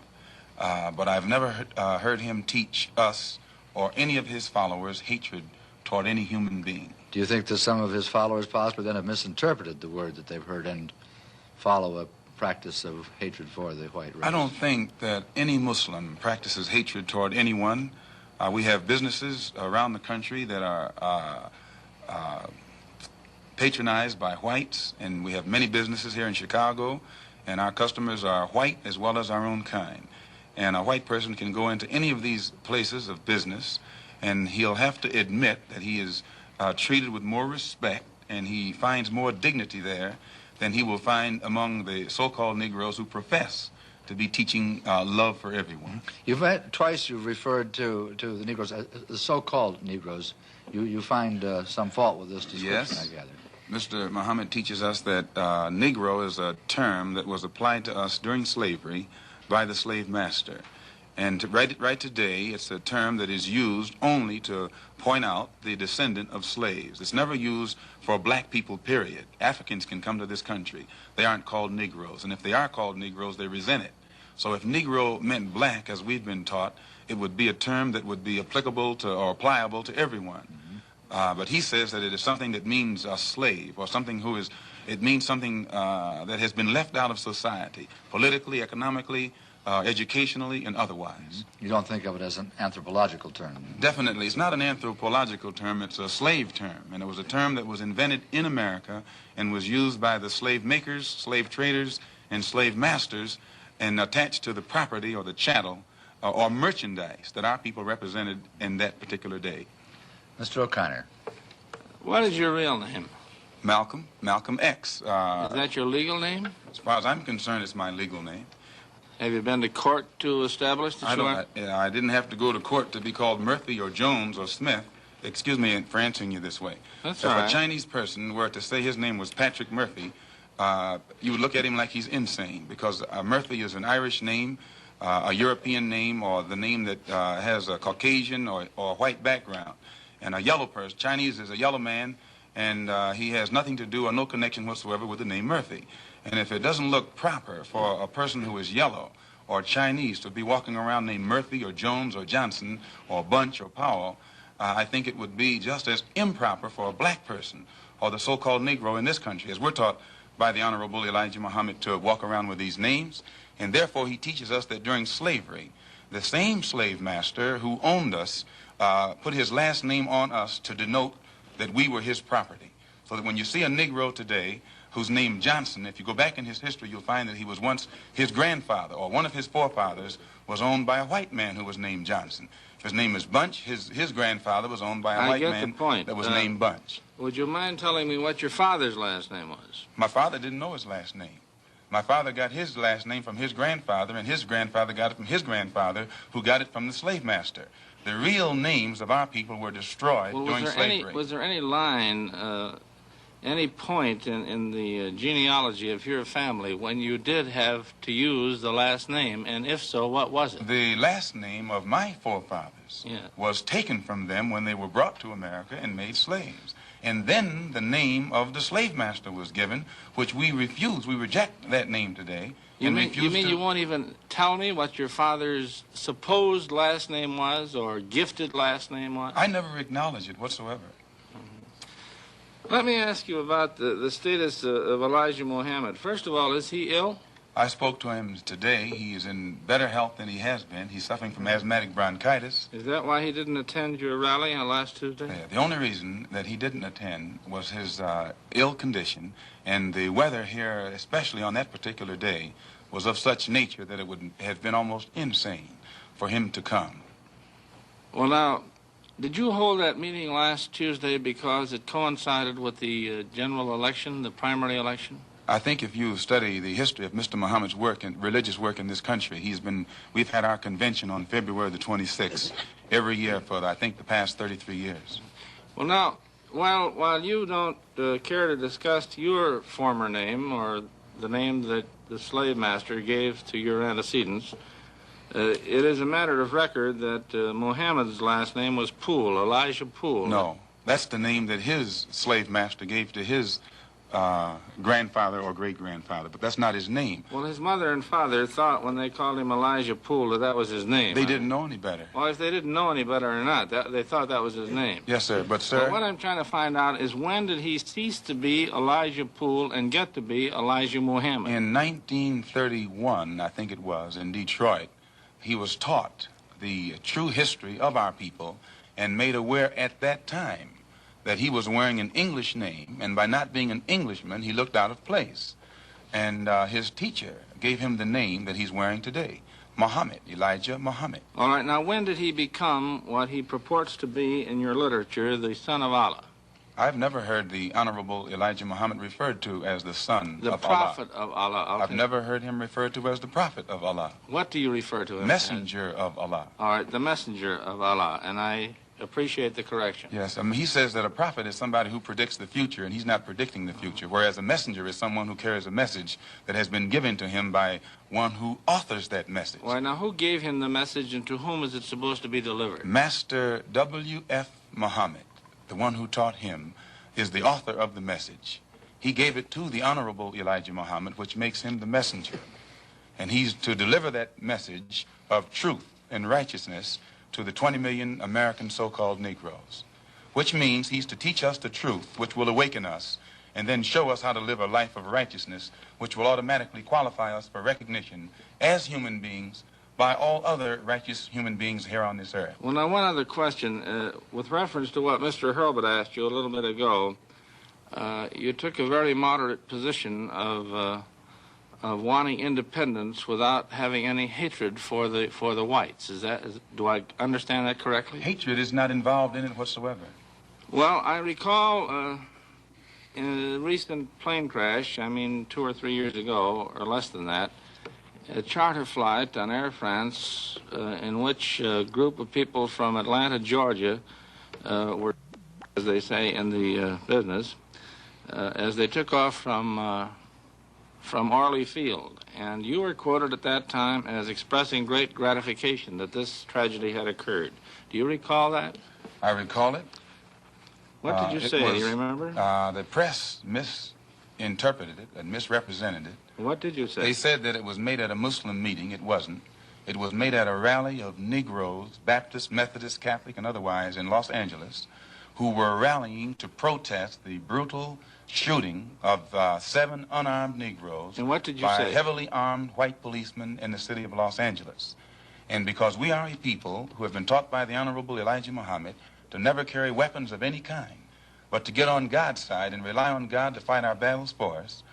But I've never heard him teach us or any of his followers hatred toward any human being. Do you think that some of his followers possibly then have misinterpreted the word that they've heard and follow a practice of hatred for the white race? I don't think that any Muslim practices hatred toward anyone. We have businesses around the country that are patronized by whites, and we have many businesses here in Chicago, and our customers are white as well as our own kind. And a white person can go into any of these places of business, and he'll have to admit that he is treated with more respect, and he finds more dignity there than he will find among the so-called Negroes who profess to be teaching love for everyone. Twice you've referred to the Negroes, the so-called Negroes. You find some fault with this description, Yes. I gather. Mr. Muhammad teaches us that Negro is a term that was applied to us during slavery by the slave master. And right today, it's a term that is used only to point out the descendant of slaves. It's never used for black people, period. Africans can come to this country. They aren't called Negroes. And if they are called Negroes, they resent it. So if Negro meant black, as we've been taught, it would be a term that would be applicable to or applicable to everyone. But he says that it is something that means a slave, or something who is, it means something that has been left out of society, politically, economically, educationally, and otherwise. You don't think of it as an anthropological term? Definitely. It's not an anthropological term. It's a slave term. And it was a term that was invented in America and was used by the slave makers, slave traders, and slave masters, and attached to the property or the chattel or merchandise that our people represented in that particular day. Mr. O'Connor. What is your real name? Malcolm X. Is that your legal name? As far as I'm concerned, it's my legal name. Have you been to court to establish that I didn't have to go to court to be called Murphy or Jones or Smith. Excuse me for answering you this way. That's if all right. a Chinese person were to say his name was Patrick Murphy, you would look at him like he's insane, because Murphy is an Irish name, a European name, or the name that has a Caucasian or white background. And a yellow person, Chinese is a yellow man, and he has nothing to do or no connection whatsoever with the name Murphy. And if it doesn't look proper for a person who is yellow or Chinese to be walking around named Murphy or Jones or Johnson or Bunch or Powell, I think it would be just as improper for a black person or the so-called Negro in this country, as we're taught by the Honorable Elijah Muhammad to walk around with these names. And therefore he teaches us that during slavery, the same slave master who owned us put his last name on us to denote that we were his property. So that when you see a Negro today who's named Johnson, if you go back in his history, you'll find that he was once his grandfather, or one of his forefathers was owned by a white man who was named Johnson. If his name is Bunch, his grandfather was owned by a white man that was named Bunch. Would you mind telling me what your father's last name was? My father didn't know his last name. My father got his last name from his grandfather, and his grandfather got it from his grandfather, who got it from the slave master. The real names of our people were destroyed during slavery. Was there any line, any point in the genealogy of your family when you did have to use the last name, and if so, what was it? The last name of my forefathers was taken from them when they were brought to America and made slaves. And then the name of the slave master was given, which we refuse. We reject that name today. You mean you won't even tell me what your father's supposed last name was or gifted last name was? I never acknowledge it whatsoever. Let me ask you about the status of Elijah Muhammad. First of all, is he ill? I spoke to him today. He is in better health than he has been. He's suffering from asthmatic bronchitis. Is that why he didn't attend your rally on last Tuesday? Yeah, the only reason that he didn't attend was his ill condition, and the weather here, especially on that particular day, was of such nature that it would have been almost insane for him to come. Well, now, did you hold that meeting last Tuesday because it coincided with the general election, the primary election? I think if you study the history of Mr. Muhammad's work and religious work in this country, we've had our convention on February the 26th every year for, I think, the past 33 years. Well, now, while you don't care to discuss your former name or the name that the slave master gave to your antecedents, it is a matter of record that Muhammad's last name was Poole, Elijah Poole. No, that's the name that his slave master gave to his grandfather or great-grandfather, but that's not his name. Well, his mother and father thought when they called him Elijah Poole that that was his name. They didn't know any better. Well, if they didn't know any better or not, they thought that was his name. Yes, sir, but sir... But what I'm trying to find out is when did he cease to be Elijah Poole and get to be Elijah Muhammad? In 1931, I think it was, in Detroit, he was taught the true history of our people and made aware at that time that he was wearing an English name, and by not being an Englishman, he looked out of place. And his teacher gave him the name that he's wearing today, Muhammad, Elijah Muhammad. All right, now when did he become what he purports to be in your literature, the son of Allah? I've never heard the Honorable Elijah Muhammad referred to as the son The of prophet Allah. of Allah. Okay. I've never heard him referred to as the prophet of Allah. What do you refer to him Messenger of Allah. All right, the messenger of Allah, and I appreciate the correction. Yes, he says that a prophet is somebody who predicts the future, and he's not predicting the future, whereas a messenger is someone who carries a message that has been given to him by one who authors that message. Well, now, who gave him the message, and to whom is it supposed to be delivered? Master W.F. Muhammad, the one who taught him, is the author of the message. He gave it to the Honorable Elijah Muhammad, which makes him the messenger. And he's to deliver that message of truth and righteousness to the 20 million American so-called Negroes, which means he's to teach us the truth, which will awaken us, and then show us how to live a life of righteousness, which will automatically qualify us for recognition as human beings by all other righteous human beings here on this earth. Well, now, one other question. With reference to what Mr. Hurlbut asked you a little bit ago, you took a very moderate position of wanting independence without having any hatred for the whites. Do I understand that correctly? Hatred is not involved in it whatsoever. Well, I recall in a recent plane crash, 2 or 3 years ago, or less than that, a charter flight on Air France in which a group of people from Atlanta, Georgia, were, as they say in the business, as they took off from Orly Field. And you were quoted at that time as expressing great gratification that this tragedy had occurred. Do you recall that? I recall it. What did you say? Do you remember? The press misinterpreted it and misrepresented it. What did you say? They said that it was made at a Muslim meeting. It wasn't. It was made at a rally of Negroes, Baptist, Methodist, Catholic, and otherwise in Los Angeles, who were rallying to protest the brutal shooting of 7 unarmed Negroes and what did you by say? heavily armed white policemen in the city of Los Angeles. And because we are a people who have been taught by the Honorable Elijah Muhammad to never carry weapons of any kind, but to get on God's side and rely on God to fight our battles for us,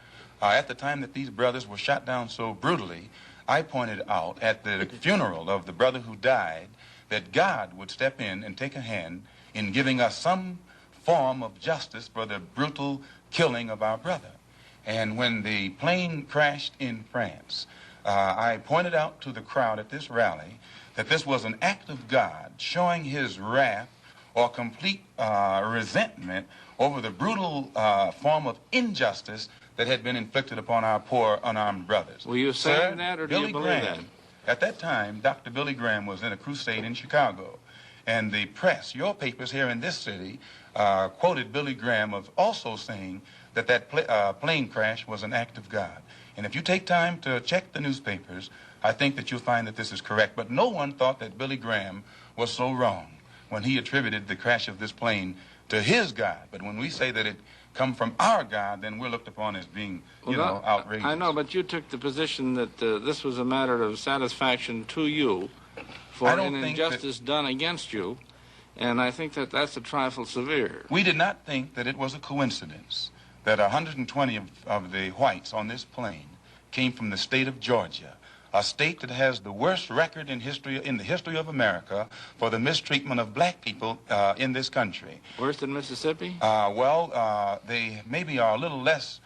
at the time that these brothers were shot down so brutally, I pointed out at the funeral of the brother who died that God would step in and take a hand in giving us some form of justice for the brutal killing of our brother. And when the plane crashed in France, I pointed out to the crowd at this rally that this was an act of God showing his wrath or complete resentment over the brutal form of injustice that had been inflicted upon our poor unarmed brothers. Were you saying that, or do you believe that? At that time, Dr. Billy Graham was in a crusade in Chicago, and the press, your papers here in this city, quoted Billy Graham of also saying that plane crash was an act of God. And if you take time to check the newspapers, I think that you'll find that this is correct. But no one thought that Billy Graham was so wrong when he attributed the crash of this plane to his God. But when we say that it come from our God, then we're looked upon as being, outrageous. I know, but you took the position that this was a matter of satisfaction to you for an injustice done against you, and I think that that's a trifle severe. We did not think that it was a coincidence that 120 of the whites on this plane came from the state of Georgia, a state that has the worst record in the history of America for the mistreatment of black people in this country. Worse than Mississippi? They maybe are a little less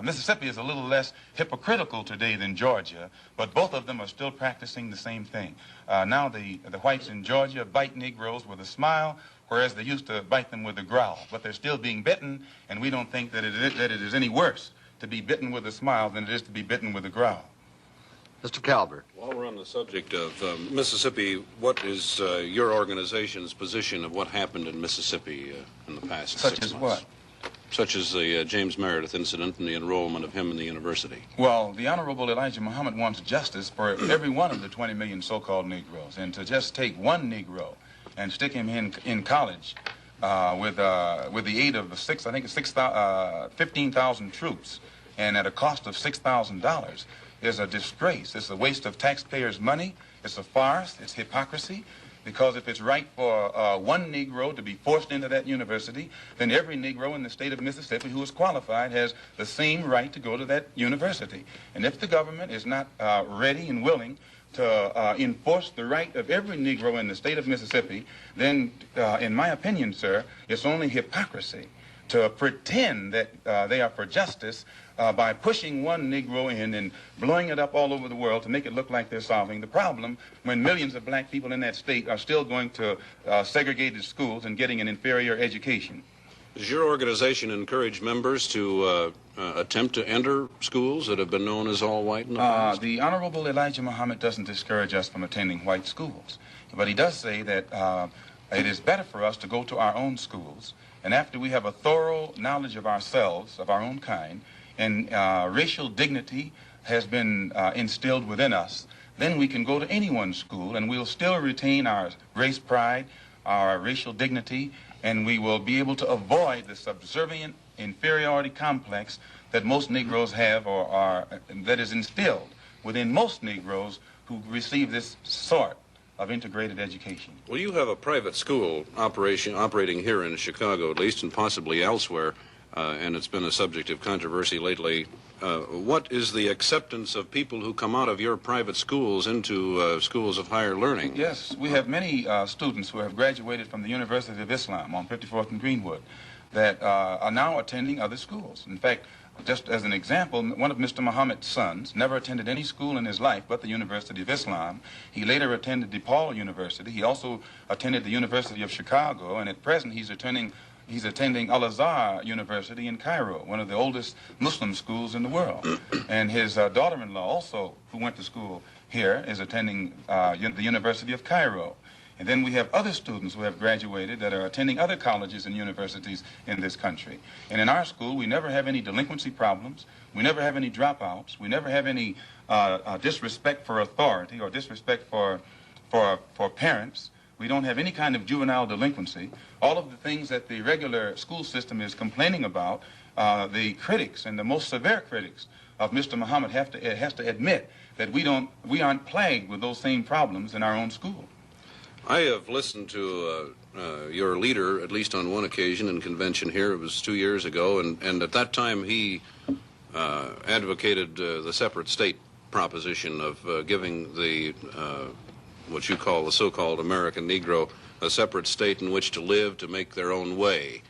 Mississippi is a little less hypocritical today than Georgia, but both of them are still practicing the same thing. Now the whites in Georgia bite Negroes with a smile, whereas they used to bite them with a growl. But they're still being bitten, and we don't think that it is any worse to be bitten with a smile than it is to be bitten with a growl. Mr. Calvert. While we're on the subject of Mississippi, what is your organization's position of what happened in Mississippi in the past 6 months? Such as what? Such as the James Meredith incident and the enrollment of him in the university. Well, the Honorable Elijah Muhammad wants justice for every one of the 20 million so-called Negroes, and to just take one Negro and stick him in college with the aid of 15,000 troops, and at a cost of $6,000, is a disgrace. It's a waste of taxpayers' money. It's a farce. It's hypocrisy. Because if it's right for one Negro to be forced into that university, then every Negro in the state of Mississippi who is qualified has the same right to go to that university. And if the government is not ready and willing to enforce the right of every Negro in the state of Mississippi, then, in my opinion, sir, it's only hypocrisy to pretend that they are for justice by pushing one Negro in and blowing it up all over the world to make it look like they're solving the problem when millions of black people in that state are still going to segregated schools and getting an inferior education. Does your organization encourage members to attempt to enter schools that have been known as all white in the past? The Honorable Elijah Muhammad doesn't discourage us from attending white schools, but he does say that it is better for us to go to our own schools, and after we have a thorough knowledge of ourselves, of our own kind, and racial dignity has been instilled within us, then we can go to anyone's school and we'll still retain our race pride, our racial dignity, and we will be able to avoid the subservient inferiority complex that most Negroes have or that is instilled within most Negroes who receive this sort of integrated education. Well, you have a private school operating here in Chicago, at least, and possibly elsewhere. And it's been a subject of controversy lately. What is the acceptance of people who come out of your private schools into schools of higher learning? Yes, we have many students who have graduated from the University of Islam on 54th and Greenwood that are now attending other schools. In fact, just as an example, one of Mr. Muhammad's sons never attended any school in his life but the University of Islam. He later attended DePaul University. He also attended the University of Chicago, and at present he's attending Al-Azhar University in Cairo, one of the oldest Muslim schools in the world. And his daughter-in-law also, who went to school here, is attending the University of Cairo. And then we have other students who have graduated that are attending other colleges and universities in this country. And in our school, we never have any delinquency problems. We never have any dropouts. We never have any disrespect for authority or disrespect for parents. We don't have any kind of juvenile delinquency. All of the things that the regular school system is complaining about, the critics and the most severe critics of Mr. Muhammad has to admit that we aren't plagued with those same problems in our own school. I have listened to your leader, at least on one occasion in convention here. It was 2 years ago, and at that time he advocated the separate state proposition of giving the what you call the so-called American Negro a separate state in which to live, to make their own way.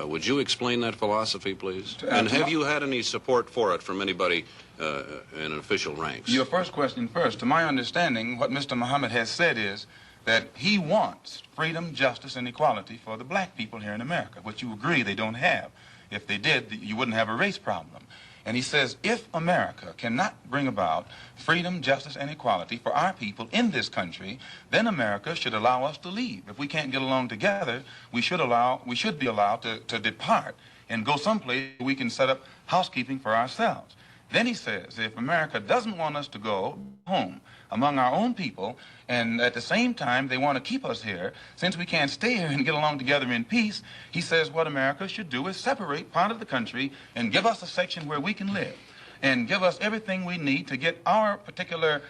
Would you explain that philosophy, please? And have you had any support for it from anybody in official ranks? Your first question first. To my understanding, what Mr. Muhammad has said is that he wants freedom, justice, and equality for the black people here in America, which you agree they don't have. If they did, you wouldn't have a race problem. And he says, if America cannot bring about freedom, justice, and equality for our people in this country, then America should allow us to leave. If we can't get along together, we should be allowed to depart and go someplace where we can set up housekeeping for ourselves. Then he says, if America doesn't want us to go home among our own people, and at the same time they want to keep us here, since we can't stay here and get along together in peace, he says what America should do is separate part of the country and give us a section where we can live, and give us everything we need to get our particular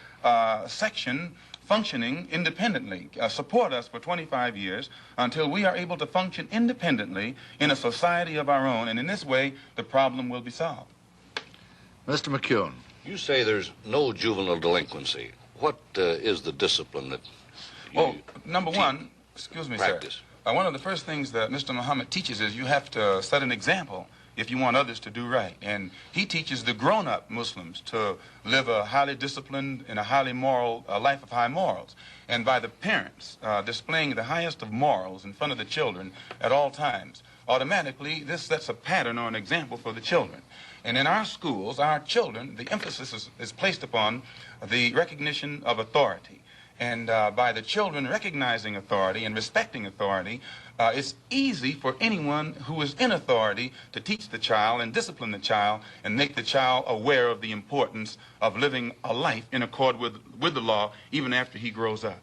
section functioning independently, support us for 25 years until we are able to function independently in a society of our own, and in this way the problem will be solved. Mr. McCune. You say there's no juvenile delinquency. What is the discipline that you number one, excuse me, practice? Sir. One of the first things that Mr. Muhammad teaches is you have to set an example if you want others to do right. And he teaches the grown-up Muslims to live a highly disciplined and a highly moral life of high morals. And by the parents displaying the highest of morals in front of the children at all times, automatically this sets a pattern or an example for the children. And in our schools, our children, the emphasis is placed upon the recognition of authority. And by the children recognizing authority and respecting authority, it's easy for anyone who is in authority to teach the child and discipline the child and make the child aware of the importance of living a life in accord with the law even after he grows up.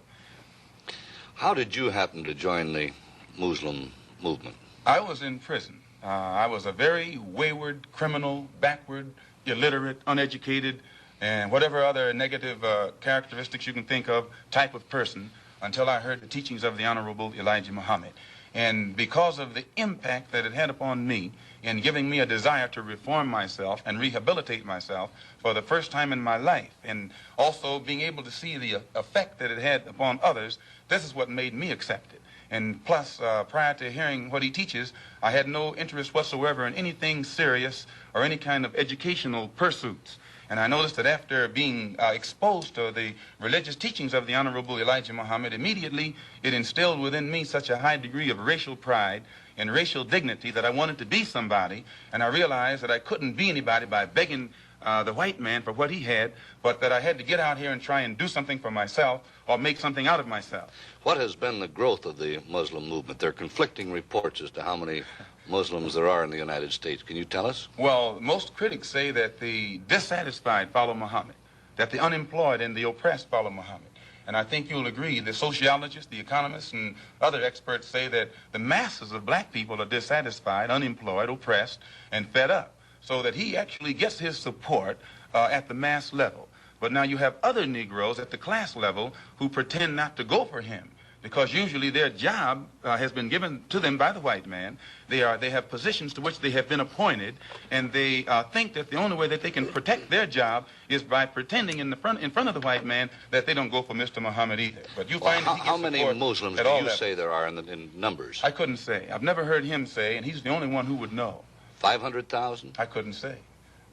How did you happen to join the Muslim movement? I was in prison. I was a very wayward, criminal, backward, illiterate, uneducated, and whatever other negative characteristics you can think of type of person until I heard the teachings of the Honorable Elijah Muhammad. And because of the impact that it had upon me in giving me a desire to reform myself and rehabilitate myself for the first time in my life, and also being able to see the effect that it had upon others, this is what made me accept it. And plus, prior to hearing what he teaches, I had no interest whatsoever in anything serious or any kind of educational pursuits. And I noticed that after being exposed to the religious teachings of the Honorable Elijah Muhammad, immediately it instilled within me such a high degree of racial pride and racial dignity that I wanted to be somebody, and I realized that I couldn't be anybody by begging the white man for what he had, but that I had to get out here and try and do something for myself or make something out of myself. What has been the growth of the Muslim movement? There are conflicting reports as to how many Muslims there are in the United States. Can you tell us? Well, most critics say that the dissatisfied follow Muhammad, that the unemployed and the oppressed follow Muhammad. And I think you'll agree, the sociologists, the economists, and other experts say that the masses of black people are dissatisfied, unemployed, oppressed, and fed up, so that he actually gets his support at the mass level. But now you have other Negroes at the class level who pretend not to go for him, because usually their job has been given to them by the white man. They have positions to which they have been appointed, and they think that the only way that they can protect their job is by pretending in front of the white man that they don't go for Mr. Muhammad either. But you find that he gets how many support Muslims at do all you levels. say there are in numbers? I couldn't say. I've never heard him say, and he's the only one who would know. 500,000? I couldn't say.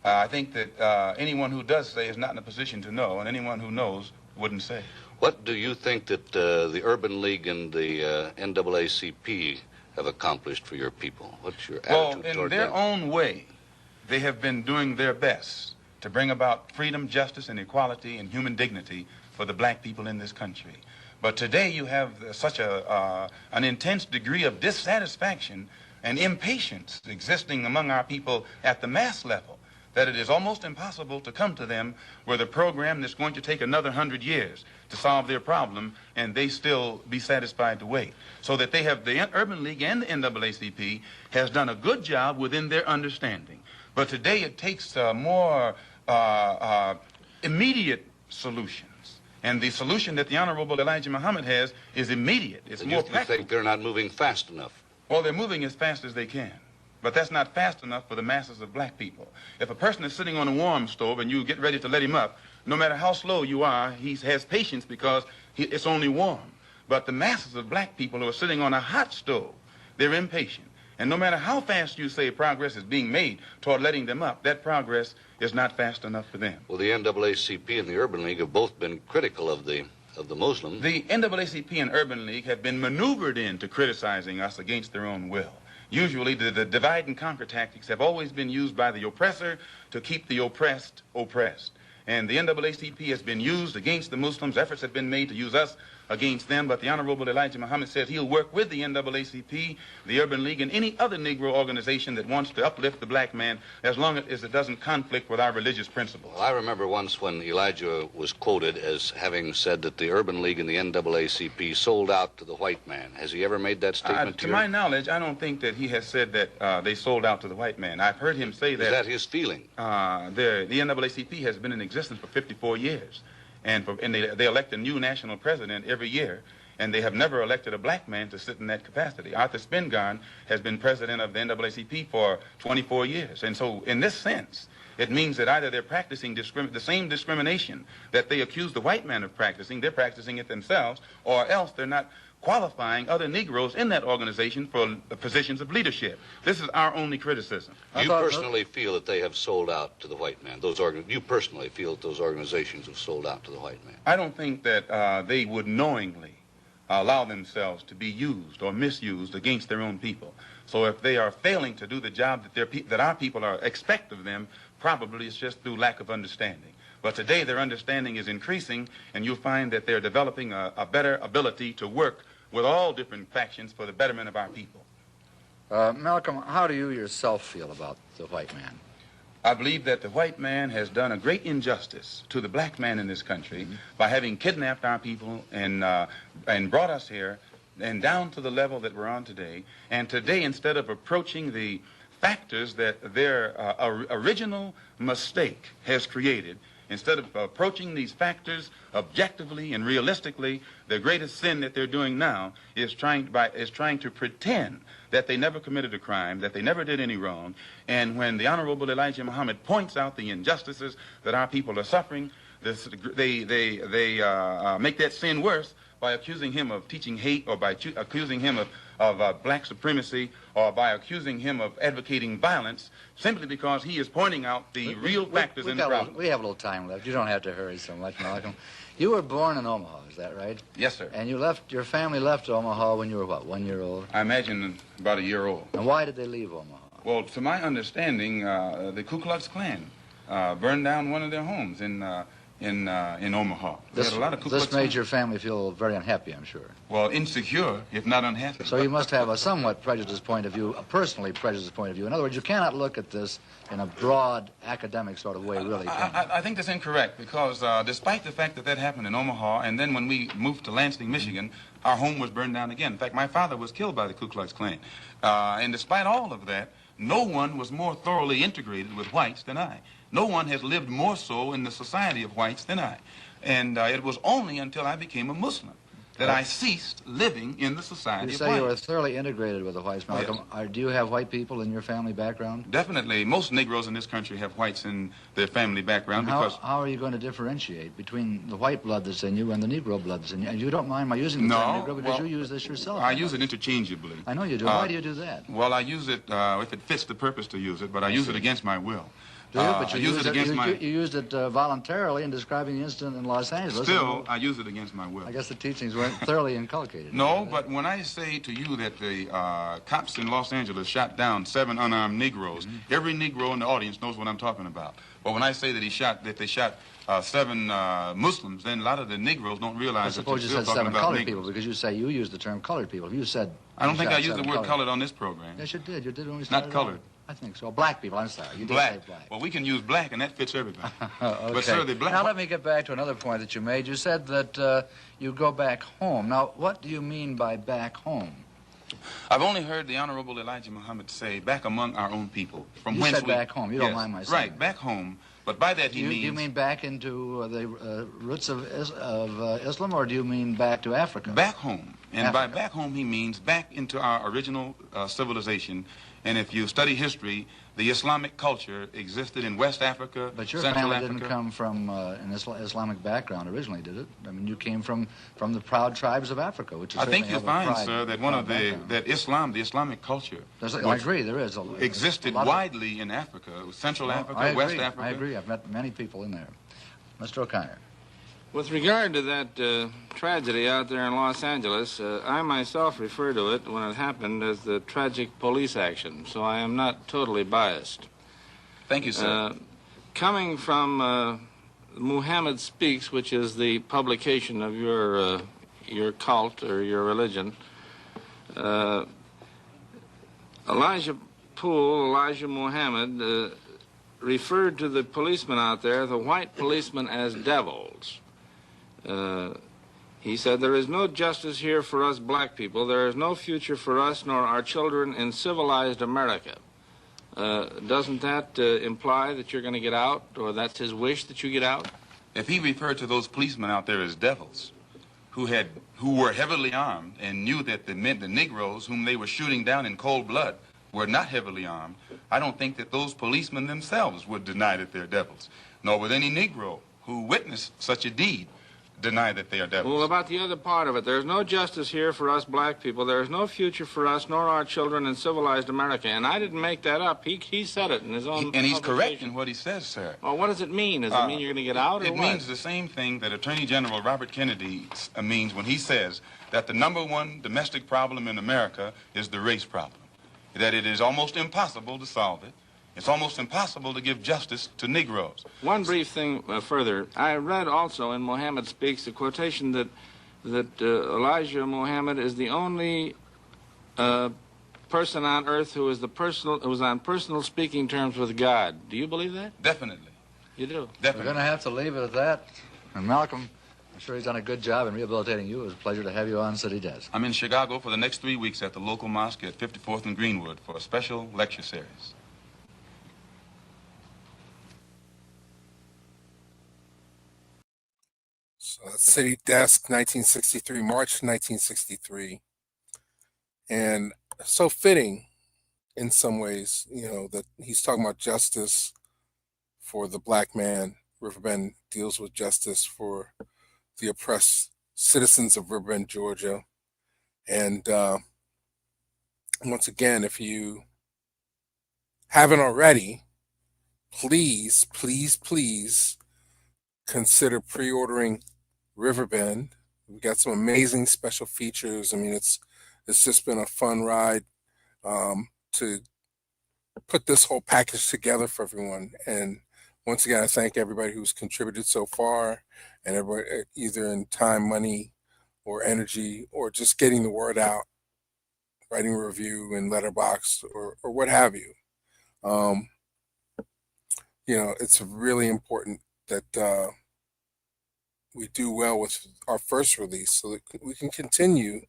I think that anyone who does say is not in a position to know, and anyone who knows wouldn't say. What do you think that the Urban League and the NAACP have accomplished for your people? What's your attitude Well, in toward their them? own way, they have been doing their best to bring about freedom, justice, and equality and human dignity for the black people in this country. But today you have such an intense degree of dissatisfaction and impatience existing among our people at the mass level that it is almost impossible to come to them with a program that's going to take another 100 years to solve their problem, and they still be satisfied to wait. So that they have, the Urban League and the NAACP has done a good job within their understanding. But today it takes more immediate solutions. And the solution that the Honorable Elijah Muhammad has is immediate. It's more practical. You think they're not moving fast enough? Well, they're moving as fast as they can. But that's not fast enough for the masses of black people. If a person is sitting on a warm stove and you get ready to let him up, no matter how slow you are, he has patience because it's only warm. But the masses of black people who are sitting on a hot stove, they're impatient. And no matter how fast you say progress is being made toward letting them up, that progress is not fast enough for them. Well, the NAACP and the Urban League have both been critical of the Muslims. The NAACP and Urban League have been maneuvered into criticizing us against their own will. Usually the divide and conquer tactics have always been used by the oppressor to keep the oppressed oppressed. And the NAACP has been used against the Muslims. Efforts have been made to use us against them, but the Honorable Elijah Muhammad says he'll work with the NAACP, the Urban League, and any other Negro organization that wants to uplift the black man as long as it doesn't conflict with our religious principles. Well, I remember once when Elijah was quoted as having said that the Urban League and the NAACP sold out to the white man. Has he ever made that statement to my knowledge, I don't think that he has said that they sold out to the white man. I've heard him say that. Is that his feeling? The NAACP has been in existence for 54 years. And they elect a new national president every year, and they have never elected a black man to sit in that capacity. Arthur Spingarn has been president of the NAACP for 24 years. And so in this sense, it means that either they're practicing the same discrimination that they accuse the white man of practicing, they're practicing it themselves, or else they're not qualifying other Negroes in that organization for positions of leadership. This is our only criticism. You personally feel that they have sold out to the white man? You personally feel that those organizations have sold out to the white man? I don't think that they would knowingly allow themselves to be used or misused against their own people. So if they are failing to do the job that our people expect of them, probably it's just through lack of understanding. But today their understanding is increasing, and you'll find that they're developing a better ability to work with all different factions for the betterment of our people. Malcolm, how do you yourself feel about the white man? I believe that the white man has done a great injustice to the black man in this country by having kidnapped our people and brought us here and down to the level that we're on today. And today, instead of approaching the factors that their original mistake has created, instead of approaching these factors objectively and realistically, the greatest sin that they're doing now is trying to pretend that they never committed a crime, that they never did any wrong. And when the Honorable Elijah Muhammad points out the injustices that our people are suffering, they make that sin worse by accusing him of teaching hate, or by accusing him of black supremacy, or by accusing him of advocating violence, simply because he is pointing out the real factors in the problem. We have a little time left. You don't have to hurry so much, Malcolm. You were born in Omaha, is that right? Yes, sir. And your family left Omaha when you were, what, 1 year old? I imagine about a year old. And why did they leave Omaha? Well, to my understanding, the Ku Klux Klan burned down one of their homes in Omaha. This made your family feel very unhappy, I'm sure. Well, insecure, if not unhappy. So you must have a somewhat prejudiced point of view, a personally prejudiced point of view. In other words, you cannot look at this in a broad, academic sort of way, really, can you? I think that's incorrect, because despite the fact that that happened in Omaha, and then when we moved to Lansing, Michigan, our home was burned down again. In fact, my father was killed by the Ku Klux Klan. And despite all of that, no one was more thoroughly integrated with whites than I. No one has lived more so in the society of whites than I. And it was only until I became a Muslim that I ceased living in the society of whites. You say you were thoroughly integrated with the whites, Malcolm. Yes. Do you have white people in your family background? Definitely. Most Negroes in this country have whites in their family background. And how are you going to differentiate between the white blood that's in you and the Negro blood that's in you? And you don't mind my using the term Negro because you use this yourself. I use it interchangeably. I know you do. Why do you do that? Well, I use it if it fits the purpose to use it, but I use it against my will. Do you? But you used it voluntarily in describing the incident in Los Angeles. Still, I use it against my will. I guess the teachings weren't thoroughly inculcated. No, but when I say to you that the cops in Los Angeles shot down 7 unarmed Negroes, every Negro in the audience knows what I'm talking about. But when I say that they shot 7 Muslims, then a lot of the Negroes don't realize that you're still talking about Negroes. I suppose you said 7 colored people because you say you used the term colored people. If you said... I don't think I used the word colored on this program. Yes, you did. You did when we started. Not colored. I think so. Black people, I'm sorry. You did say black. Well, we can use black, and that fits everybody. Okay. But, sir, the black... Now, let me get back to another point that you made. You said that you go back home. Now, what do you mean by back home? I've only heard the Honorable Elijah Muhammad say, back among our own people. From you whence said back home. You don't mind my saying. Right, back home. But by that he means... Do you mean back into the roots of Islam, or do you mean back to Africa? Back home. And by back home he means back into our original civilization. And if you study history, the Islamic culture existed in West Africa, but your Central family Africa. Didn't come from an Islamic background originally, did it? I mean, you came from the proud tribes of Africa, which is I think you'll find, sir, that one of the Islamic culture. I agree, there is existed widely in Africa, Central Africa, West Africa. I agree. I've met many people in there. Mr. O'Connor. With regard to that tragedy out there in Los Angeles, I myself refer to it when it happened as the tragic police action, so I am not totally biased. Thank you, sir. Coming from Muhammad Speaks, which is the publication of your cult or your religion, Elijah Muhammad referred to the policemen out there, the white policemen, as devils. He said, there is no justice here for us black people. There is no future for us nor our children in civilized America. Doesn't that imply that you're going to get out, or that's his wish that you get out? If he referred to those policemen out there as devils, who were heavily armed and knew that the Negroes whom they were shooting down in cold blood were not heavily armed, I don't think that those policemen themselves would deny that they're devils, nor would any Negro who witnessed such a deed deny that they are devils. Well, about the other part of it, there's no justice here for us black people. There is no future for us nor our children in civilized America. And I didn't make that up. He said it in his own And he's correct publication. in what he says, sir. Well, what does it mean? Does it mean you're going to get out, or it what? means the same thing that Attorney General Robert Kennedy means when he says that the #1 domestic problem in America is the race problem. That it is almost impossible to solve it. It's almost impossible to give justice to Negroes. One brief thing further. I read also in Muhammad Speaks the quotation that Elijah Muhammad is the only person on earth who is on personal speaking terms with God. Do you believe that? Definitely. You do? We're going to have to leave it at that. And Malcolm, I'm sure he's done a good job in rehabilitating you. It was a pleasure to have you on City Desk. I'm in Chicago for the next 3 weeks at the local mosque at 54th and Greenwood for a special lecture series. So City Desk, 1963, March 1963. And so fitting in some ways, you know, that he's talking about justice for the black man. Riverbend deals with justice for the oppressed citizens of Riverbend, Georgia. And once again, if you haven't already, please, please, please consider pre-ordering Riverbend. We got some amazing special features. I mean, it's just been a fun ride to put this whole package together for everyone. And once again, I thank everybody who's contributed so far, and everybody, either in time, money, or energy, or just getting the word out, writing a review in Letterboxd or what have you. You know, it's really important that we do well with our first release so that we can continue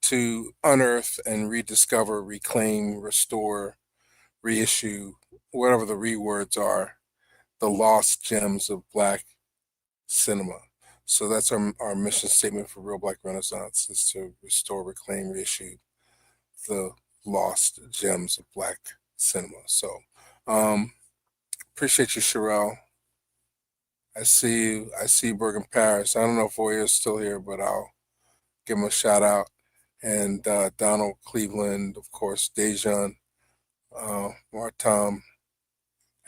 to unearth and rediscover, reclaim, restore, reissue, whatever the rewords are, the lost gems of black cinema. So that's our mission statement for Reelblack Renaissance, is to restore, reclaim, reissue the lost gems of black cinema. So appreciate you, Sherelle. I see you. I see Bergen Paris. I don't know if Voya's still here, but I'll give him a shout out. And Donald Cleveland, of course, Dejan, Martam,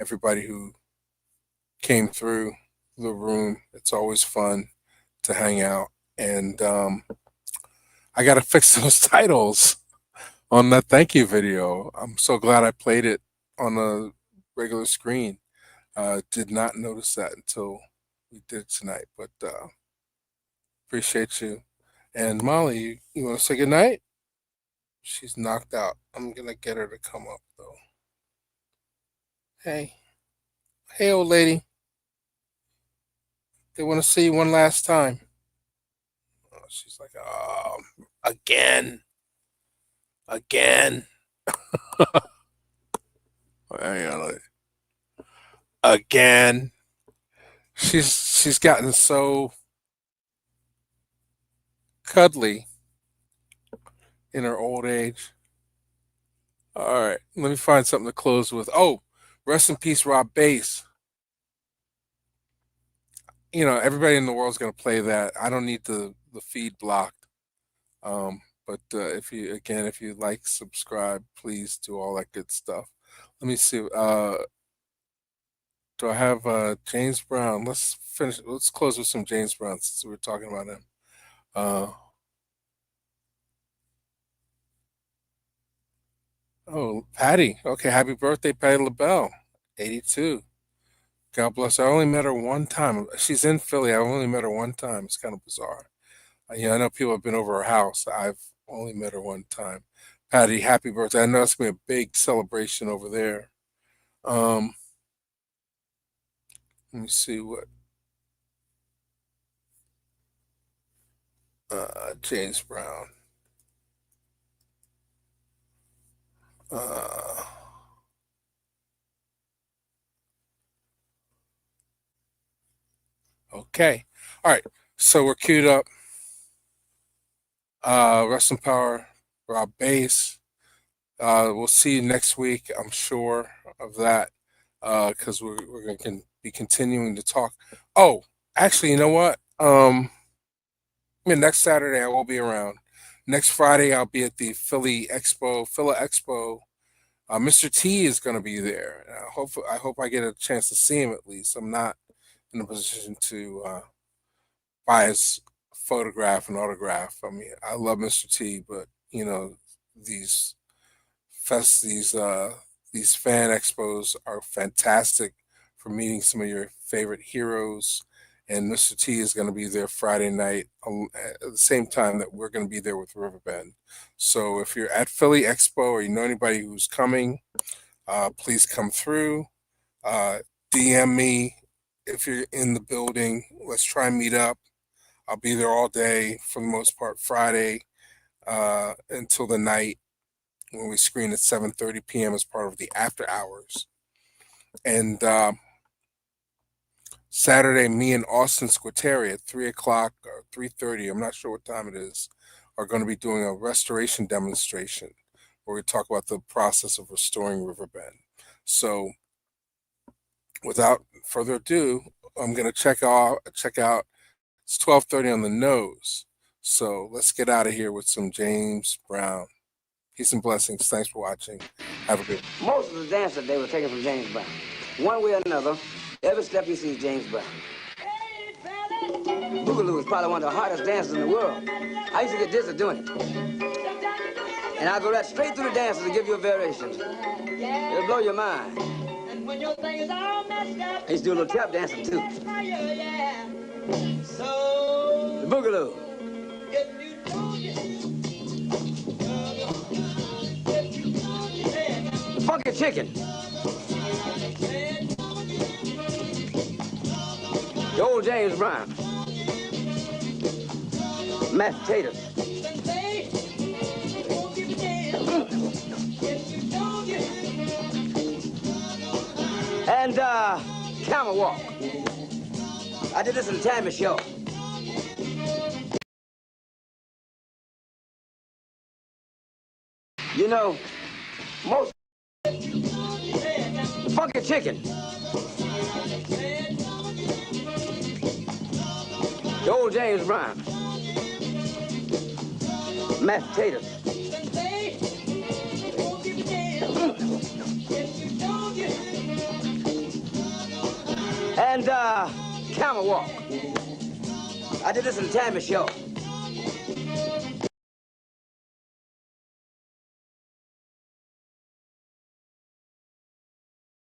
everybody who came through the room. It's always fun to hang out. And I got to fix those titles on that thank you video. I'm so glad I played it on a regular screen. Did not notice that until we did it tonight, but appreciate you. And Molly, you want to say goodnight? She's knocked out. I'm going to get her to come up, though. Hey. Hey, old lady. They want to see you one last time. Oh, she's like, oh, again. Again. Hang on. Again. She's gotten so cuddly in her old age. All right, let me find something to close with. Oh, rest in peace, Rob Bass. You know, everybody in the world is going to play that. I don't need the feed blocked. But if you like, subscribe, please do all that good stuff. Let me see. Do I have James Brown? Let's finish. Let's close with some James Brown since we're talking about him. Oh, Patty. Okay, happy birthday, Patty LaBelle, 82. God bless her. I only met her one time. She's in Philly. I've only met her one time. It's kind of bizarre. I know people have been over her house. I've only met her one time. Patty, happy birthday. I know it's going to be a big celebration over there. Let me see what James Brown. Okay. All right. So we're queued up. Rest in power, Rob Bass. We'll see you next week. I'm sure of that, because we're going to be continuing to talk. Oh, actually, you know what? next Saturday I will be around. Next Friday I'll be at the Philly Expo. Mr. T is going to be there. I hope I get a chance to see him at least. I'm not in a position to buy his photograph and autograph. I mean, I love Mr. T, but you know, these these fan expos are fantastic for meeting some of your favorite heroes. And Mr. T is going to be there Friday night at the same time that we're going to be there with Riverbend. So if you're at Philly Expo or you know anybody who's coming, please come through. DM me if you're in the building. Let's try and meet up. I'll be there all day for the most part Friday until the night when we screen at 7:30 p.m. as part of the after hours. And Saturday, me and Austin Squateri at 3 o'clock or 3:30, I'm not sure what time it is, are going to be doing a restoration demonstration where we talk about the process of restoring Riverbend. So without further ado, I'm going to check out. It's 12:30 on the nose. So let's get out of here with some James Brown. Peace and blessings. Thanks for watching. Have a good one. Most of the dances they were taken from James Brown. One way or another, every step you see is James Brown. Boogaloo is probably one of the hardest dances in the world. I used to get dizzy doing it. And I'll go right straight through the dances and give you a variation. It'll blow your mind. I used to do a little tap dancing too. The Boogaloo. The funky chicken. The old James Brown. Mashed potatoes. And camel walk. I did this in the Tammy show. You know, most funky chicken. The old James Brown. Mashed potatoes. And camel walk. I did this in the Tammy show.